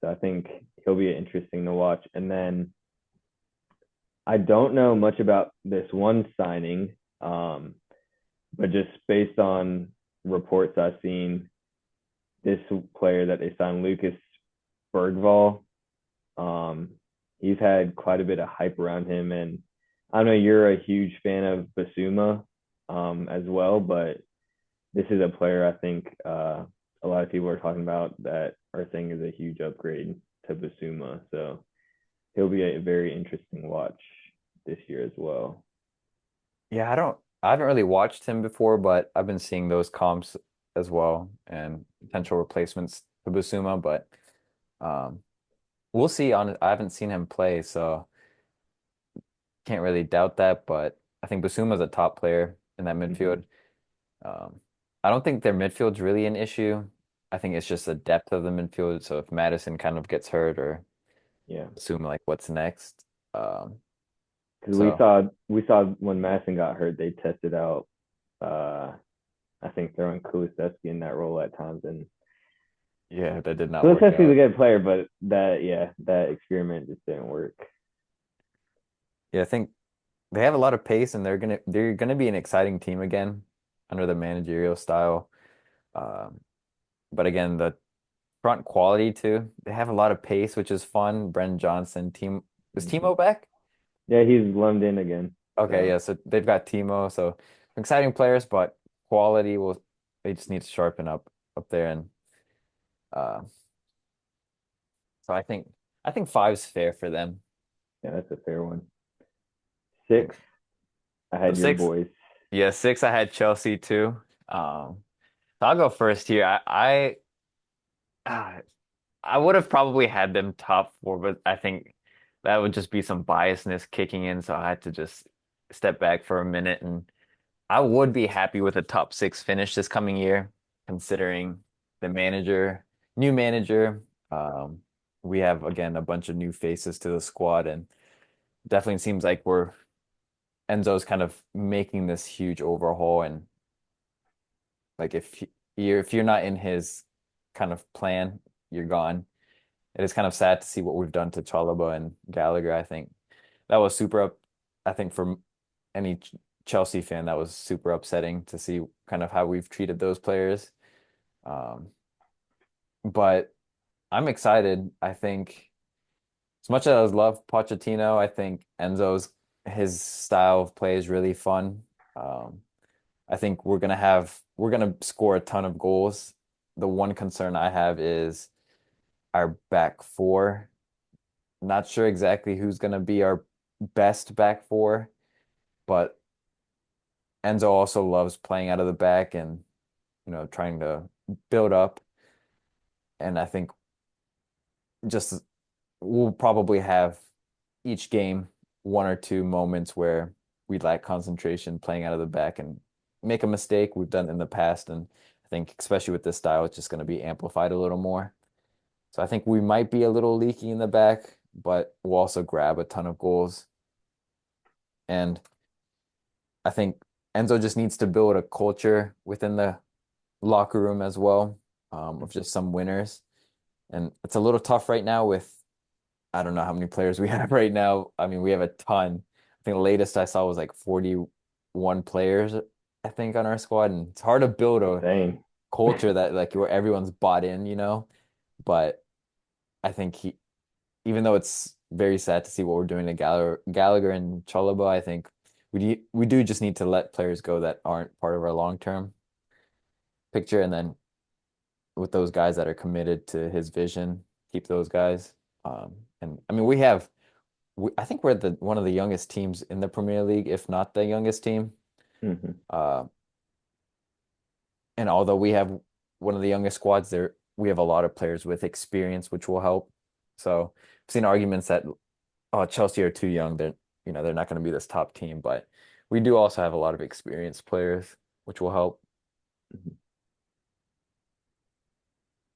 So I think he'll be interesting to watch. And then I don't know much about this one signing, but just based on reports I've seen, this player that they signed, Lucas Bergvall, um, he's had quite a bit of hype around him. And I know you're a huge fan of Basuma as well, but this is a player I think a lot of people are talking about that are saying is a huge upgrade to Basuma. So he'll be a very interesting watch this year as well. Yeah, I haven't really watched him before, but I've been seeing those comps as well and potential replacements to Basuma, but um we'll see on I haven't seen him play, so can't really doubt that, but I think Basuma's a top player in that Mm-hmm. midfield. Um, I don't think their midfield's really an issue. I think it's just the depth of the midfield. So if Madison kind of gets hurt or Yeah, assume like what's next. Um, because so we saw when Madison got hurt, they tested out. Uh, I think throwing Kulusevski in that role at times, and yeah, that did not work Kulusevski's a out. good player, but that experiment just didn't work. Yeah, I think they have a lot of pace and they're gonna be an exciting team again under the managerial style. Um, but again, the front quality too. They have a lot of pace, which is fun. Brendan Johnson, team is Mm-hmm. Timo back? Yeah, he's lumped in again. Okay, So yeah, so they've got Timo, so exciting players, but quality will they just need to sharpen up there and uh so I think five's fair for them. yeah, that's a fair one. Thanks. Six, I So had your six, boys. yeah, six I had Chelsea too. So I'll go first here. Uh, I would have probably had them top four, but I think that would just be some biasness kicking in, so I had to just step back for a minute and I would be happy with a top six finish this coming year, considering the new manager. Um, we have again a bunch of new faces to the squad, and definitely seems like Enzo's kind of making this huge overhaul. And like if you're not in his kind of plan, you're gone. It is kind of sad to see what we've done to Chalobah and Gallagher. I think that was super up. I think for any Chelsea fan, that was super upsetting to see kind of how we've treated those players. Um, but I'm excited. I think as much as I love Pochettino, I think Enzo's his style of play is really fun. Um, I think we're gonna score a ton of goals. The one concern I have is our back four. Not sure exactly who's gonna be our best back four, but Enzo also loves playing out of the back and trying to build up. And I think just we'll probably have each game one or two moments where we lack concentration playing out of the back and make a mistake. We've done it in the past, and I think especially with this style, it's just going to be amplified a little more. So I think we might be a little leaky in the back, but we'll also grab a ton of goals. And I think Enzo just needs to build a culture within the locker room as well, of just some winners. And it's a little tough right now with I don't know how many players we have right now. I mean, we have a ton. I think the latest I saw was like 41 players, I think, on our squad, and it's hard to build a Insane. culture that like where everyone's bought in, But I think even though it's very sad to see what we're doing to Gallagher and Chalobah, I think we do just need to let players go that aren't part of our long-term picture, and then with those guys that are committed to his vision, keep those guys. And I mean, I think we're the one of the youngest teams in the Premier League, if not the youngest team. Hmm. Uh, and although we have one of the youngest squads there, we have a lot of players with experience, which will help. So I've seen arguments that, oh, Chelsea are too young. They're not going to be this top team, but we do also have a lot of experienced players, which will help.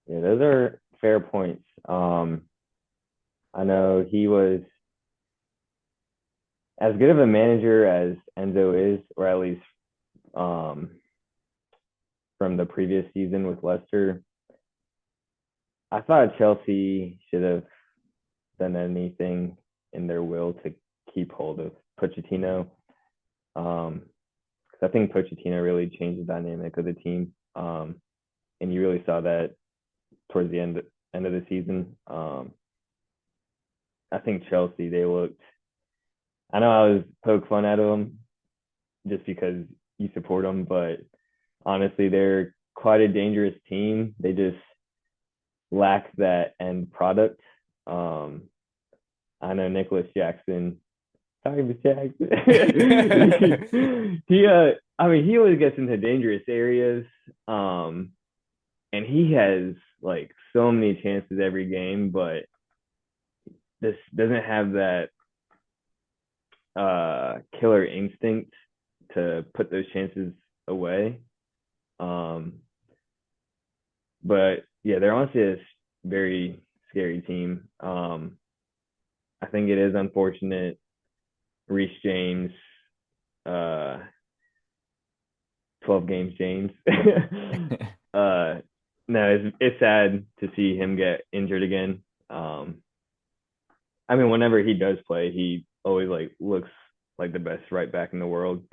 Yeah, those are fair points. I know he was as good of a manager as Enzo is, or at least um, from the previous season with Leicester. I thought Chelsea should have done anything in their will to keep hold of Pochettino. I think Pochettino really changed the dynamic of the team, and you really saw that towards the end of the season. I think Chelsea they looked. I know I was poke fun at them just because you support them, but honestly, they're quite a dangerous team. They just lack that end product. Um, I know Nicholas Jackson. Sorry, Miss Jackson. I mean, he always gets into dangerous areas. Um, and he has like so many chances every game, but this doesn't have that killer instinct to put those chances away. Um, but yeah, they're honestly a very scary team. I think it is unfortunate. Reece James, uh, 12 games, James. uh, no, it's sad to see him get injured again. I mean, whenever he does play, he always like looks like the best right back in the world.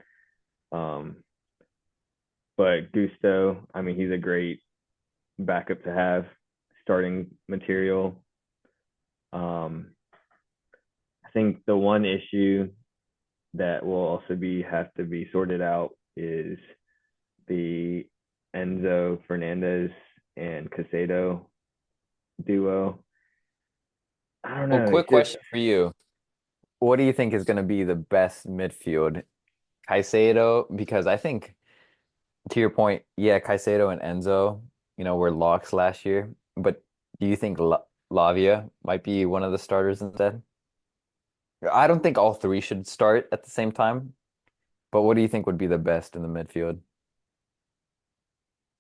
Um, but Gusto, I mean, he's a great backup to have, starting material. Um, I think the one issue that will also be have to be sorted out is the Enzo Fernandez and Casado duo. I don't Well, know. It's quick just question for you. What do you think is going to be the best midfield? Caicedo, because I think to your point, yeah, Caicedo and Enzo, were locks last year. But do you think Lavia might be one of the starters instead? I don't think all three should start at the same time. But what do you think would be the best in the midfield?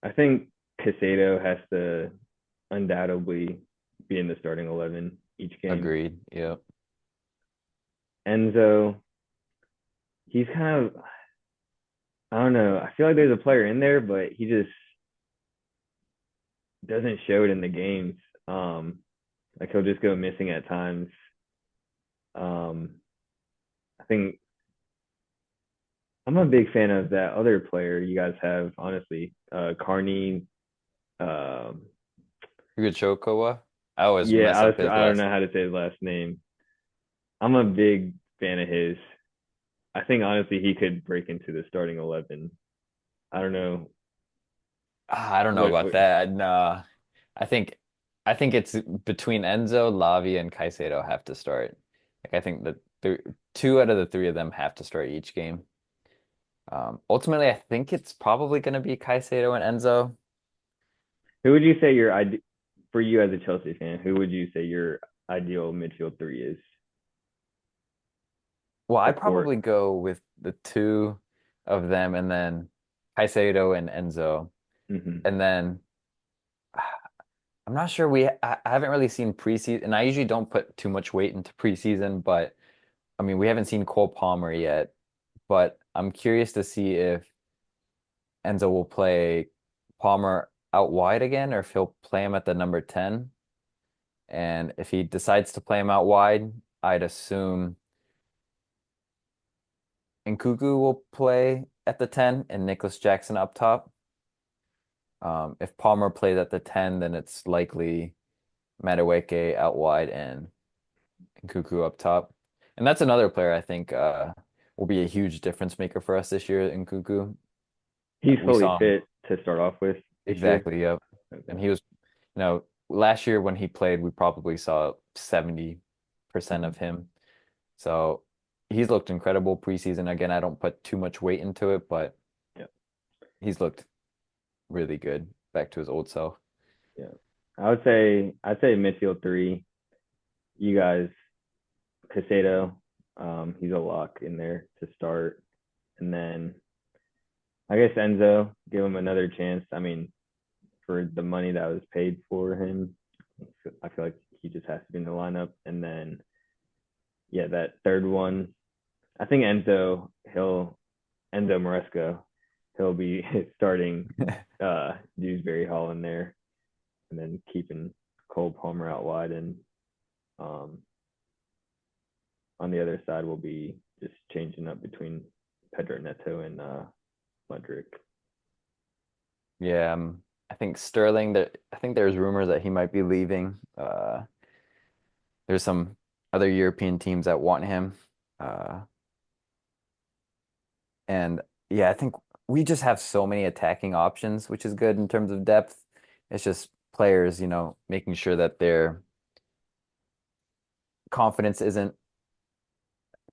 I think Casado has to undoubtedly be in the starting 11 each game. Agreed. Yeah. Enzo, he's kind of I don't know. I feel like there's a player in there, but he just doesn't show it in the games. Um, like he'll just go missing at times. Um, I think I'm a big fan of that other player you guys have, honestly. Carney. Um, Chokoa. I always yeah, mess up his I don't last know name. how to say his last name. I'm a big fan of his. I think honestly he could break into the starting 11. I don't know I don't know about what that. No. I think I think it's between Enzo, Lavi, and Caicedo have to start. Like I think that two out of the three of them have to start each game. Ultimately, I think it's probably going to be Caicedo and Enzo. who would you say your for you as a Chelsea fan, who would you say your ideal midfield three is? Well, I Support. probably go with the two of them and then Caicedo and Enzo. Mm-hmm. And then I'm not sure I haven't really seen preseason, and I usually don't put too much weight into preseason, but I mean, we haven't seen Cole Palmer yet, but I'm curious to see if Enzo will play Palmer out wide again or if he'll play him at the number 10. And if he decides to play him out wide, I'd assume Nkuku will play at the 10 and Nicholas Jackson up top. If Palmer plays at the 10, then it's likely Madueke out wide and Cuckoo up top. And that's another player I think will be a huge difference maker for us this year in Cuckoo. He's We fully saw him fit to start off with this year. exactly, yep. And Okay. he was, last year when he played, we probably saw 70% Mhm. of him. So he's looked incredible preseason. Again, I don't put too much weight into it, but Yeah. he's looked really good back to his old self. Yeah. I'd say midfield three. You guys, Casado, he's a lock in there to start. And then I guess Enzo, give him another chance. I mean, for the money that was paid for him, I feel like he just has to be in the lineup. And then yeah, that third one, I think Enzo Maresco, he'll be starting Dewsbury Hall in there, and then keeping Cole Palmer out wide, and um, on the other side will be just changing up between Pedro Neto and Mudrick. Yeah, I think Sterling that I think there's rumors that he might be leaving. There's some other European teams that want him. Uh, and yeah, I think we just have so many attacking options, which is good in terms of depth. It's just players, making sure that their confidence isn't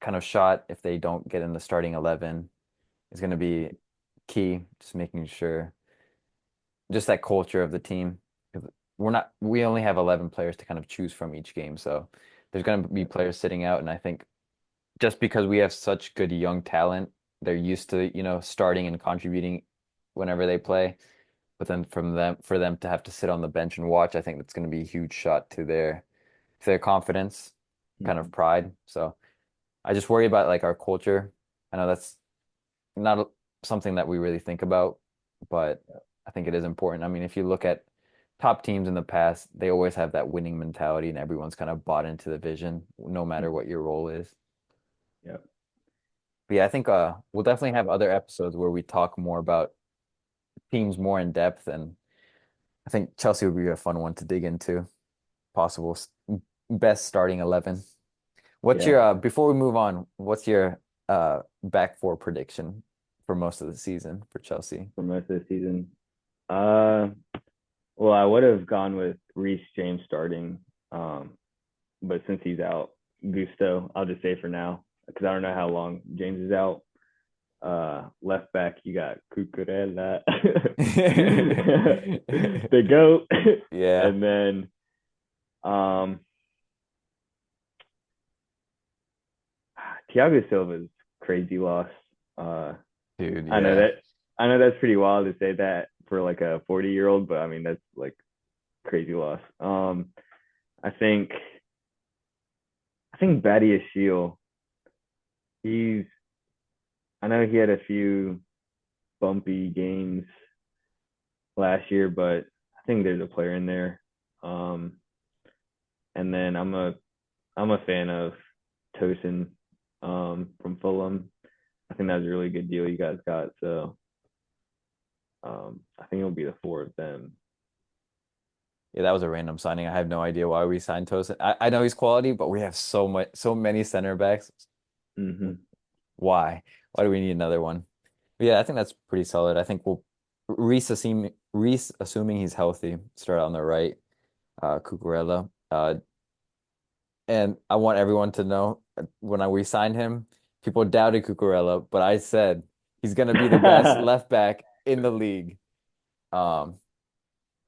kind of shot if they don't get in the starting 11 is going to be key. Just making sure, just that culture of the team. 'Cause we only have 11 players to kind of choose from each game. So there's going to be Yeah. players sitting out. And I think just because we have such good young talent, they're used to, starting and contributing whenever they play. But then for them to have to sit on the bench and watch, I think that's going to be a huge shot to their confidence, kind Mm-hmm. of pride. So I just worry about like our culture. I know that's not something that we really think about, but I think it is important. I mean, if you look at top teams in the past, they always have that winning mentality and everyone's kind of bought into the vision, no matter Mm-hmm. what your role is. Yeah. But yeah, I think we'll definitely have other episodes where we talk more about teams more in depth, and I think Chelsea would be a fun one to dig into. Possible best starting 11. What's Yeah. your before we move on, what's your back four prediction for most of the season for Chelsea? For most of the season. Uh, well, I would have gone with Reece James starting, um, but since he's out, Gusto, I'll just say for now because I don't know how long James is out. Left back, you got Cucurella, the goat, Yeah, and then um, Thiago Silva's crazy loss. Uh, dude, I know yeah. that I know that's pretty wild to say that for like a 40-year-old, but I mean that's like crazy loss. I think Badia Shield, he's I know he had a few bumpy games last year, but I think there's a player in there. Um, and then I'm a fan of Tosin from Fulham. I think that was a really good deal you guys got. So I think it'll be the four of them. Yeah, that was a random signing. I have no idea why we signed Tosin. I know he's quality, but we have so many center backs. Mm-hmm. Why? Why do we need another one? But yeah, I think that's pretty solid. I think we'll Reese assuming he's healthy, start on the right, Cucurella. And I want everyone to know when we signed him, people doubted Cucurella, but I said he's gonna be the best Oh, left back in the league. Um,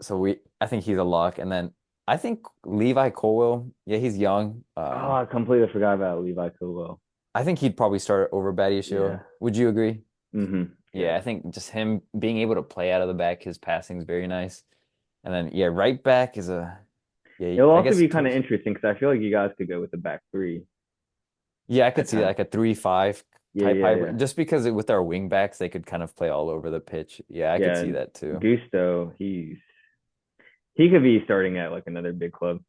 so I think he's a lock. And then I think Levi Colwill, yeah, he's young. I completely forgot about Levi Colwell. I think he'd probably start over Yeah. Badiashile. Would you agree? Yeah, Yeah. I think just him being able to play out of the back, his passing is very nice. And then yeah, right back is yeah, It'll I also guess be kind of Toast. interesting because I feel like you guys could go with the back three Yeah, I could at see times. like a 3-5 Yeah, type yeah, yeah. hybrid, just because with our wing backs, they could kind of play all over the pitch. Yeah, I could Yeah, see and that too. Gusto, he could be starting at like another big club,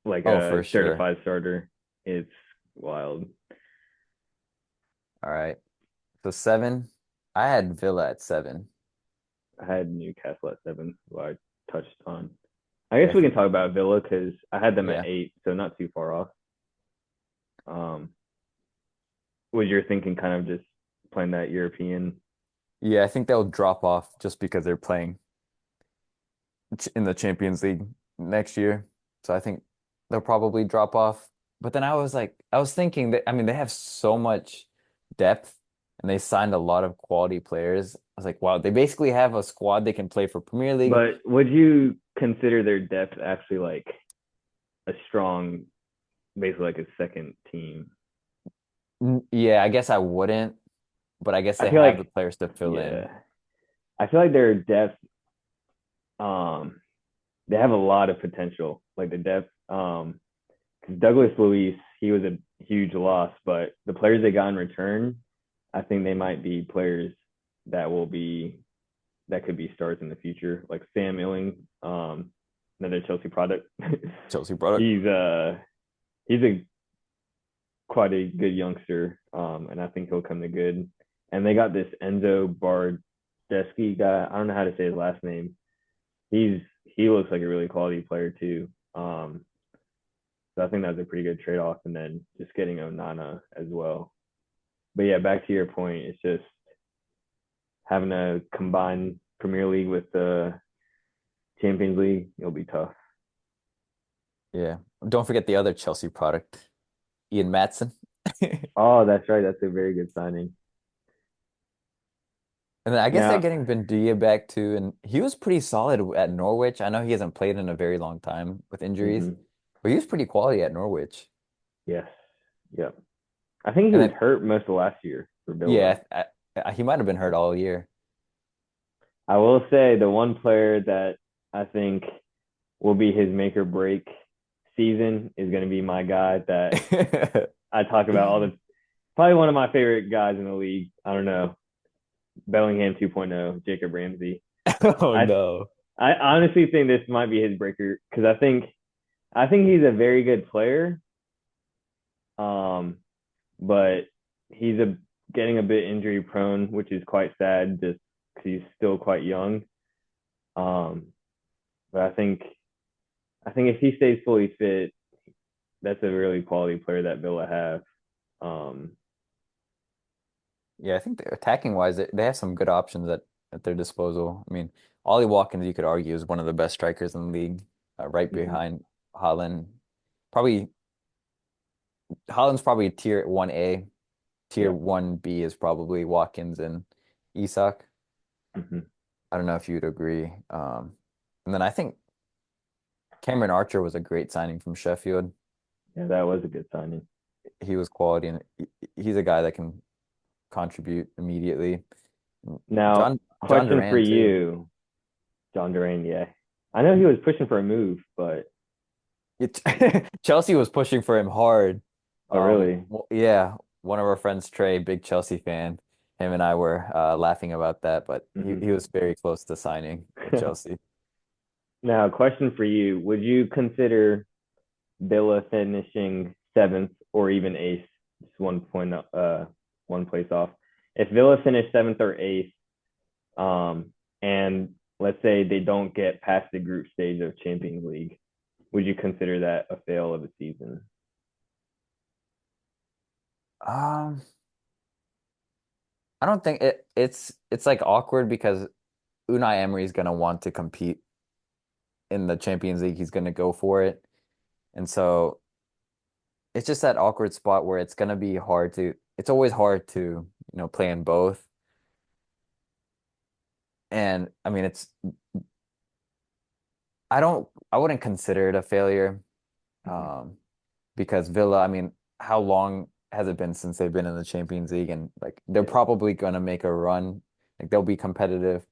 like Oh, a for sure. certified starter. It's wild. All right. So 7, I had Villa at 7. I had Newcastle at 7, who I touched on. I Yeah, guess we can talk about Villa because I had them at yeah, 8, so not too far off. Um, was your thinking kind of just playing that European? yeah. I think they'll drop off just because they're playing in the Champions League next year. So I think they'll probably drop off. But then I was thinking that, I mean, they have so much depth and they signed a lot of quality players. I was like, wow, they basically have a squad they can play for Premier League. But would you consider their depth actually like a strong, basically like a second team? Yeah, I guess I wouldn't, but I guess I they feel have the like, players to fill in. yeah, I feel like their depth, um, they have a lot of potential. Like the depth, 'cause Douglas Luiz, he was a huge loss, but the players they got in return, I think they might be players that will be that could be stars in the future. Like Sam Illing, another Chelsea product. Chelsea product. he's uh he's a quite a good youngster, and I think he'll come to good. And they got this Enzo Bardeschi guy. I don't know how to say his last name. He looks like a really quality player too. So I think that's a pretty good trade off. And then just getting Onana as well. But yeah, back to your point, it's just having a combined Premier League with the Champions League, it'll be tough. Yeah. Don't forget the other Chelsea product, Ian Matson. Oh, that's right. That's a very good signing. And then I guess they're Now, getting Bendia back too, and he was pretty solid at Norwich. I know he hasn't played in a very long time with injuries, mhm, but he was pretty quality at Norwich. yes, yep. I think he And was then, hurt most of last year for Villa. yeah, he might have been hurt all year. I will say the one player that I think will be his make or break season is going to be my guy that I talk about all the probably one of my favorite guys in the league. I don't know, Bellingham 2.0, Jacob Ramsey. Oh I no. I honestly think this might be his breaker because I think he's a very good player. Um, but he's a getting a bit injury prone, which is quite sad just because he's still quite young. Um, but I think if he stays fully fit, that's a really quality player that Villa have. Um, Yeah, I think attacking wise, they have some good options at their disposal. I mean, Ollie Watkins, you could argue, is one of the best strikers in the league, right mhm, behind Holland. Probably Holland's probably tier 1A. Tier yeah. 1B is probably Watkins and Isak. Mhm. I don't know if you'd agree. And then I think Cameron Archer was a great signing from Sheffield. Yeah, that was a good signing. He was quality, and he's a guy that can contribute immediately. Now, John question for Duran too. you, John Duran. Yeah, I know he was pushing for a move, but It, Chelsea was pushing for him hard. oh really? Yeah, one of our friends, Trey, big Chelsea fan, him and I were laughing about that, but he Mhm. was very close to signing with Chelsea. Now, question for you: would you consider Villa finishing seventh or even eighth, just 1 point, one place off? If Villa finished seventh or eighth, um, and let's say they don't get past the group stage of Champions League, would you consider that a fail of a season? Um, I don't think it's like awkward because Unai Emery is gonna want to compete in the Champions League. He's gonna go for it, and so it's just that awkward spot where it's gonna be hard to. It's always hard to play in both. And I mean, I wouldn't consider it a failure, Mm-hmm. um, because Villa. I mean, how long has it been since they've been in the Champions League? And like they're Yeah. probably gonna make a run. Like they'll be competitive.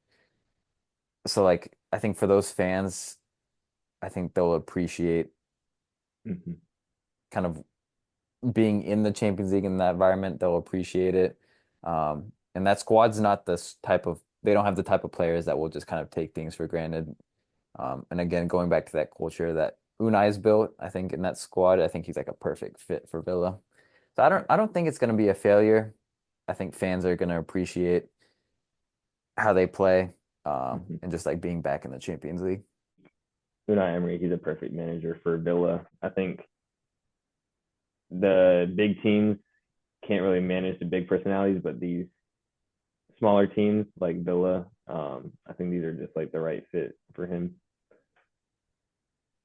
So like I think for those fans, I think they'll appreciate Mm-hmm. kind of being in the Champions League in that environment. They'll appreciate it. And that squad's not this type of, they don't have the type of players that will just kind of take things for granted. And again, going back to that culture that Unai's built, I think in that squad, I think he's like a perfect fit for Villa. So I don't think it's going to be a failure. I think fans are going to appreciate how they play. Mhm. and just like being back in the Champions League. Unai Emery, he's a perfect manager for Villa. I think the big teams can't really manage the big personalities, but these smaller teams like Villa, I think these are just like the right fit for him.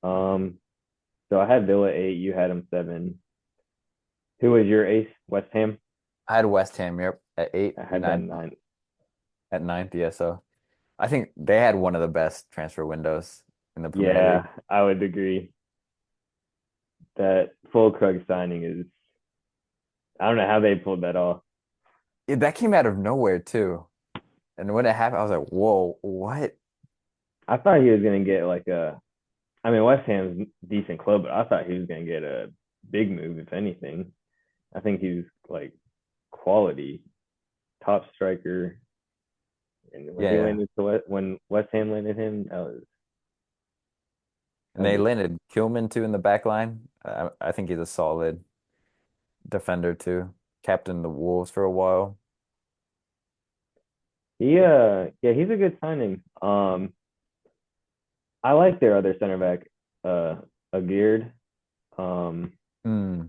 Um, so I had Villa 8, you had him 7. Who was your ace? West Ham. I had West Ham, yep, at eight, I had that United 9. at ninth. Yeah, so I think they had one of the best transfer windows in the Premier League. Yeah, I would agree. That full Krug signing is, I don't know how they pulled that off. That came out of nowhere too. And when it happened, I was like, whoa, what? I thought he was gonna get like a, I mean, West Ham's a decent club, but I thought he was gonna get a big move, if anything. I think he's like quality, top striker. And when Yeah, he yeah. landed to when West Ham landed him, that And they was just, landed Kilman too in the back line. I think he's a solid defender too. Captain the Wolves for a while. yeah, he's a good signing. I like their other center back, uh, Aguirre. Um, Hmm.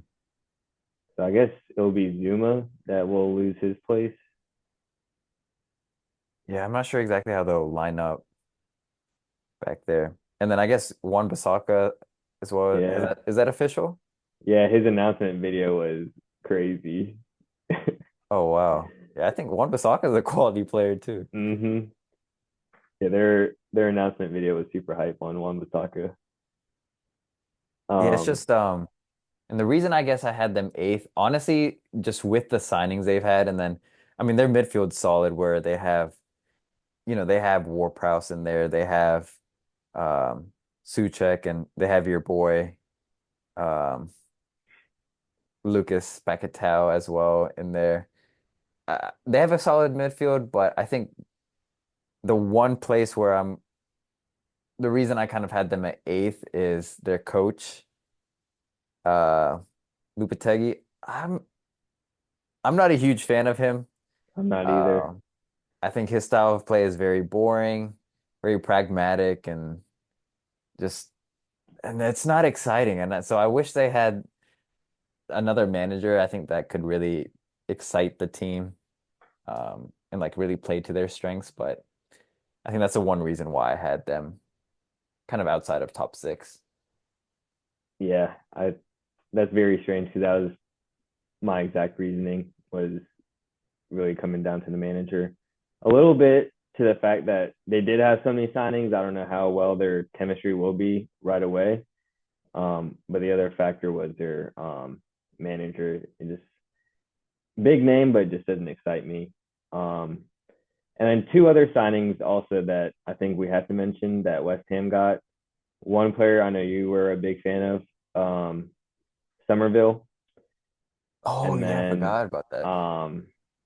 so I guess it'll be Zuma that will lose his place. Yeah, I'm not sure exactly how they'll line up back there. And then I guess Juan Bissaka as well. Yeah, Is that official? yeah, his announcement video was crazy. Oh wow. Yeah, I think Juan Bissaka is a quality player too. hmm Yeah, their announcement video was super hype on Wan-Bissaka. Yeah, it's Um, just and the reason I guess I had them eighth, honestly, just with the signings they've had, and then I mean their midfield's solid where they have, they have Ward-Prowse in there, they have um Souček, and they have your boy um Lucas Paquetá as well in there. They have a solid midfield, but I think the one place where the reason I kind of had them at eighth is their coach, uh, Lopetegui. I'm not a huge fan of him. I'm not either. Um, I think his style of play is very boring, very pragmatic, and just and it's not exciting. And so I wish they had another manager. I think that could really excite the team, and like really play to their strengths. But I think that's the one reason why I had them kind of outside of top six. Yeah, I that's very strange because that was my exact reasoning was really coming down to the manager. A little bit to the fact that they did have so many signings. I don't know how well their chemistry will be right away. But the other factor was their manager. It just big name, but just doesn't excite me. Um, and then two other signings also that I think we have to mention that West Ham got. One player I know you were a big fan of, Somerville, Oh and yeah, I then forgot about that.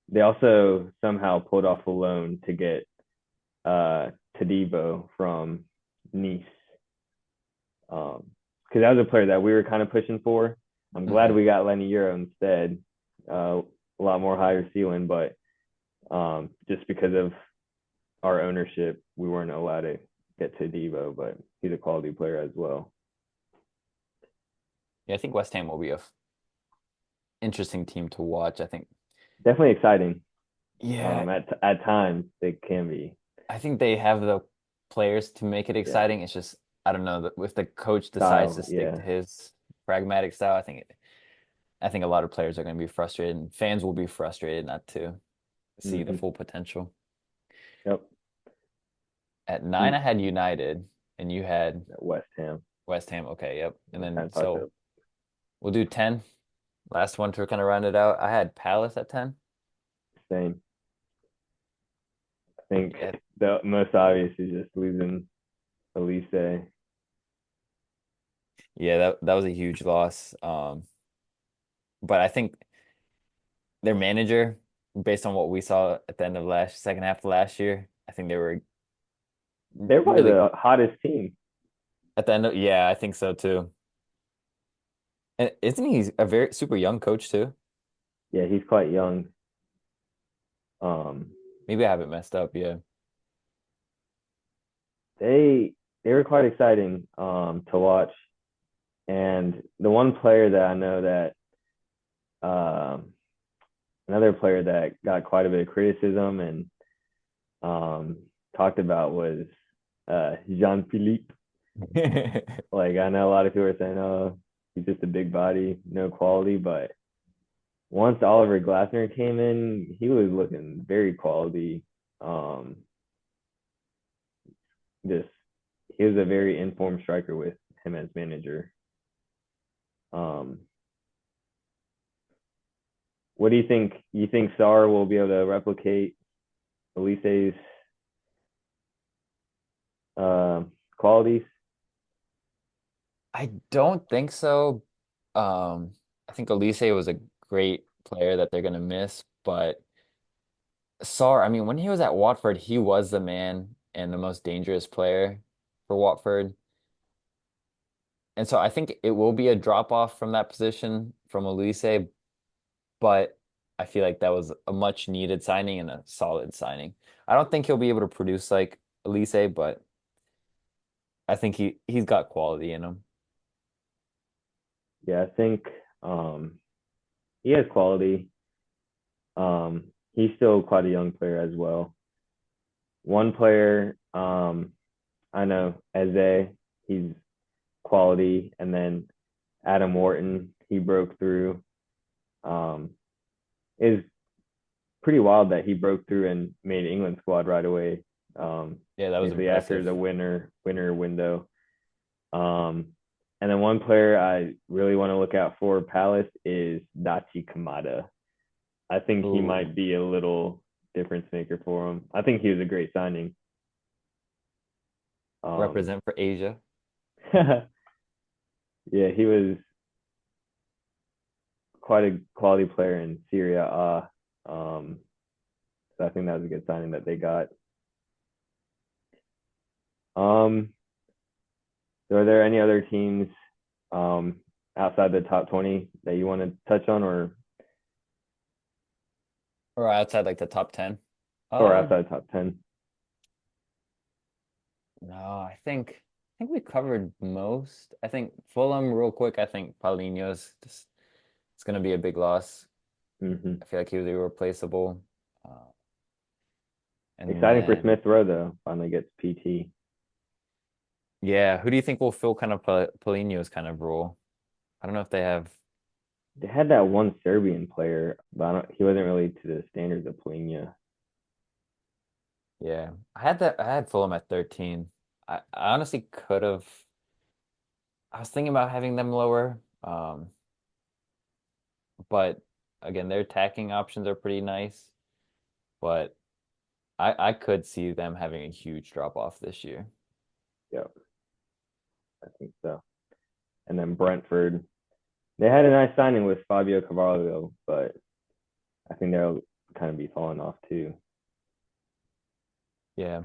they also somehow pulled off a loan to get Tadibo from Nice. Because that was a player that we were kind of pushing for. I'm glad Hmm. we got Lenny Euro instead. A lot more higher ceiling, but just because of our ownership, we weren't allowed to get to Devo, but he's a quality player as well. Yeah, I think West Ham will be a interesting team to watch. Definitely exciting. Yeah, At times they can be. I think they have the players to make it Yeah, exciting. It's just I don't know if the coach decides to style. stick to Yeah. his pragmatic style. I think a lot of players are going to be frustrated, and fans will be frustrated not to see the Mm-hmm. full potential. Yep. At nine, I had United, and you had West Ham. West Ham. Okay, yep. And We kind then of talked so about we'll do 10. Last one to kind of round it out. I had Palace at 10. the same. I think Yeah, the most obvious is just losing Elise. yeah, that was a huge loss. But I think their manager, based on what we saw at the end of last second half of last year, I think they were They're probably really the hottest team. at the end of, yeah, I think so too. And isn't he a very super young coach too? Yeah, he's quite young. Um, Maybe I have it messed up. Yeah. they were quite exciting to watch. And the one player that I know that um another player that got quite a bit of criticism and um talked about was Jean Philippe. Like I know a lot of people are saying, "Oh, he's just a big body, no quality." But once Oliver Glasner came in, he was looking very quality. Um, just he was a very informed striker with him as manager. Um, what do you think? You think Sarr will be able to replicate Elise's uh, qualities? I don't think so. I think Elise was a great player that they're gonna miss, but Sarr, I mean, when he was at Watford, he was the man and the most dangerous player for Watford. And so I think it will be a drop off from that position from Elise, but I feel like that was a much needed signing and a solid signing. I don't think he'll be able to produce like Elise, but I think he's got quality in him. Yeah, I think he has quality. He's still quite a young player as well. One player, I know Eze, he's quality, and then Adam Wharton, he broke through. Um, is pretty wild that he broke through and made England squad right away. Yeah, that was Basically after impressive. the winter window. Um, and then one player I really want to look out for Palace is Dachi Kamada. I think he Ooh, might be a little difference maker for him. I think he was a great signing. Um, represent for Asia. yeah, he was quite a quality player in Syria. So I think that was a good signing that they got. Um, so are there any other teams um, outside the top 20 that you want to touch on Or outside like the top 10. or Um, outside the top 10? no, I think we covered most. I think Fulham, real quick, I think Paulinho's just it's gonna be a big loss. Mm-hmm. I feel like he was irreplaceable. Uh, and Exciting for then Smith Rowe though. Finally gets PT. yeah, who do you think will fill kind of Paulinho's kind of role? I don't know if they have. They had that one Serbian player, but he wasn't really to the standards of Polina. Yeah, I had that. I had Fulham at 13. I honestly could have. I was thinking about having them lower. But again, their attacking options are pretty nice. But I could see them having a huge drop off this year. Yeah, I think so. And then Brentford, they had a nice signing with Fabio Carvalho, but I think they'll kind of be falling off too. Yeah,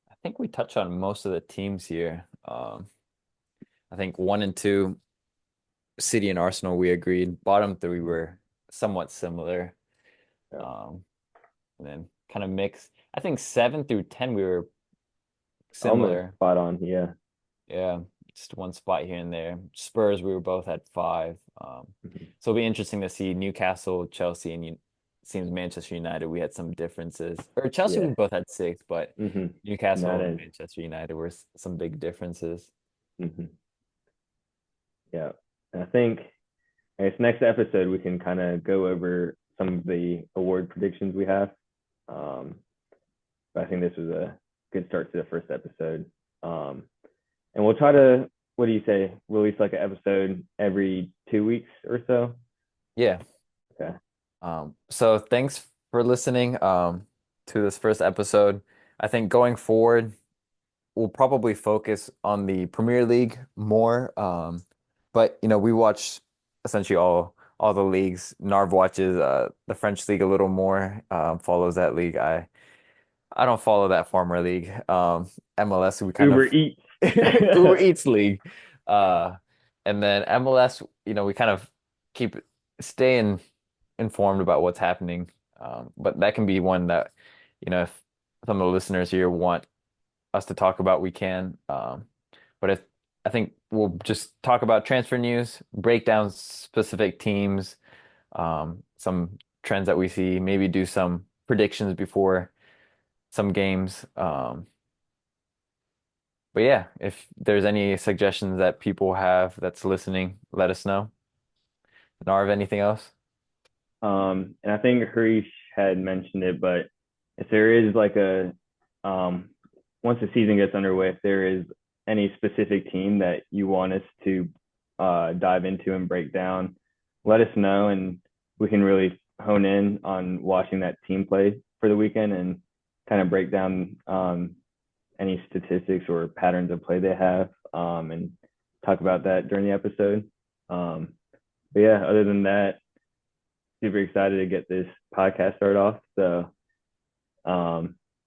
I think we touched on most of the teams here. I think one and two, City and Arsenal, we agreed. Bottom three were somewhat similar. Yeah, Um, and then kind of mixed. I think 7 through 10 we were almost similar. spot on. Yeah. Yeah, just one spot here and there. Spurs, we were both at 5. Mhm. So it'll be interesting to see Newcastle, Chelsea, and seems Manchester United. We had some differences. Or Chelsea, we Yeah. both had 6, but hmm Newcastle and United. Manchester United were some big differences. hmm Yeah. And I think I guess next episode we can kind of go over some of the award predictions we have. Um, but I think this was a good start to the first episode. Um, and we'll try to, what do you say, release like an episode every 2 weeks or so? Yeah. Okay. So thanks for listening to this first episode. I think going forward, we'll probably focus on the Premier League more. But we watch essentially all the leagues. Narv watches the French league a little more, follows that league. I don't follow that former league. MLS, we kind Uber of Eats. Uber Eats league. Uh, and then MLS, we kind of keep staying informed about what's happening. But that can be one that, if some of the listeners here want us to talk about, we can. But I think we'll just talk about transfer news, break down specific teams, some trends that we see, maybe do some predictions before some games. But yeah, if there's any suggestions that people have that's listening, let us know. Narv, anything else? And I think Harish had mentioned it, but if there is like um, once the season gets underway, if there is any specific team that you want us to dive into and break down, let us know, and we can really hone in on watching that team play for the weekend and kind of break down any statistics or patterns of play they have, and talk about that during the episode. But yeah, other than that, super excited to get this podcast started off. So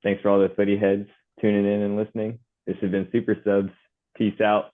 thanks for all the footy heads tuning in and listening. This has been Super Subs. Peace out.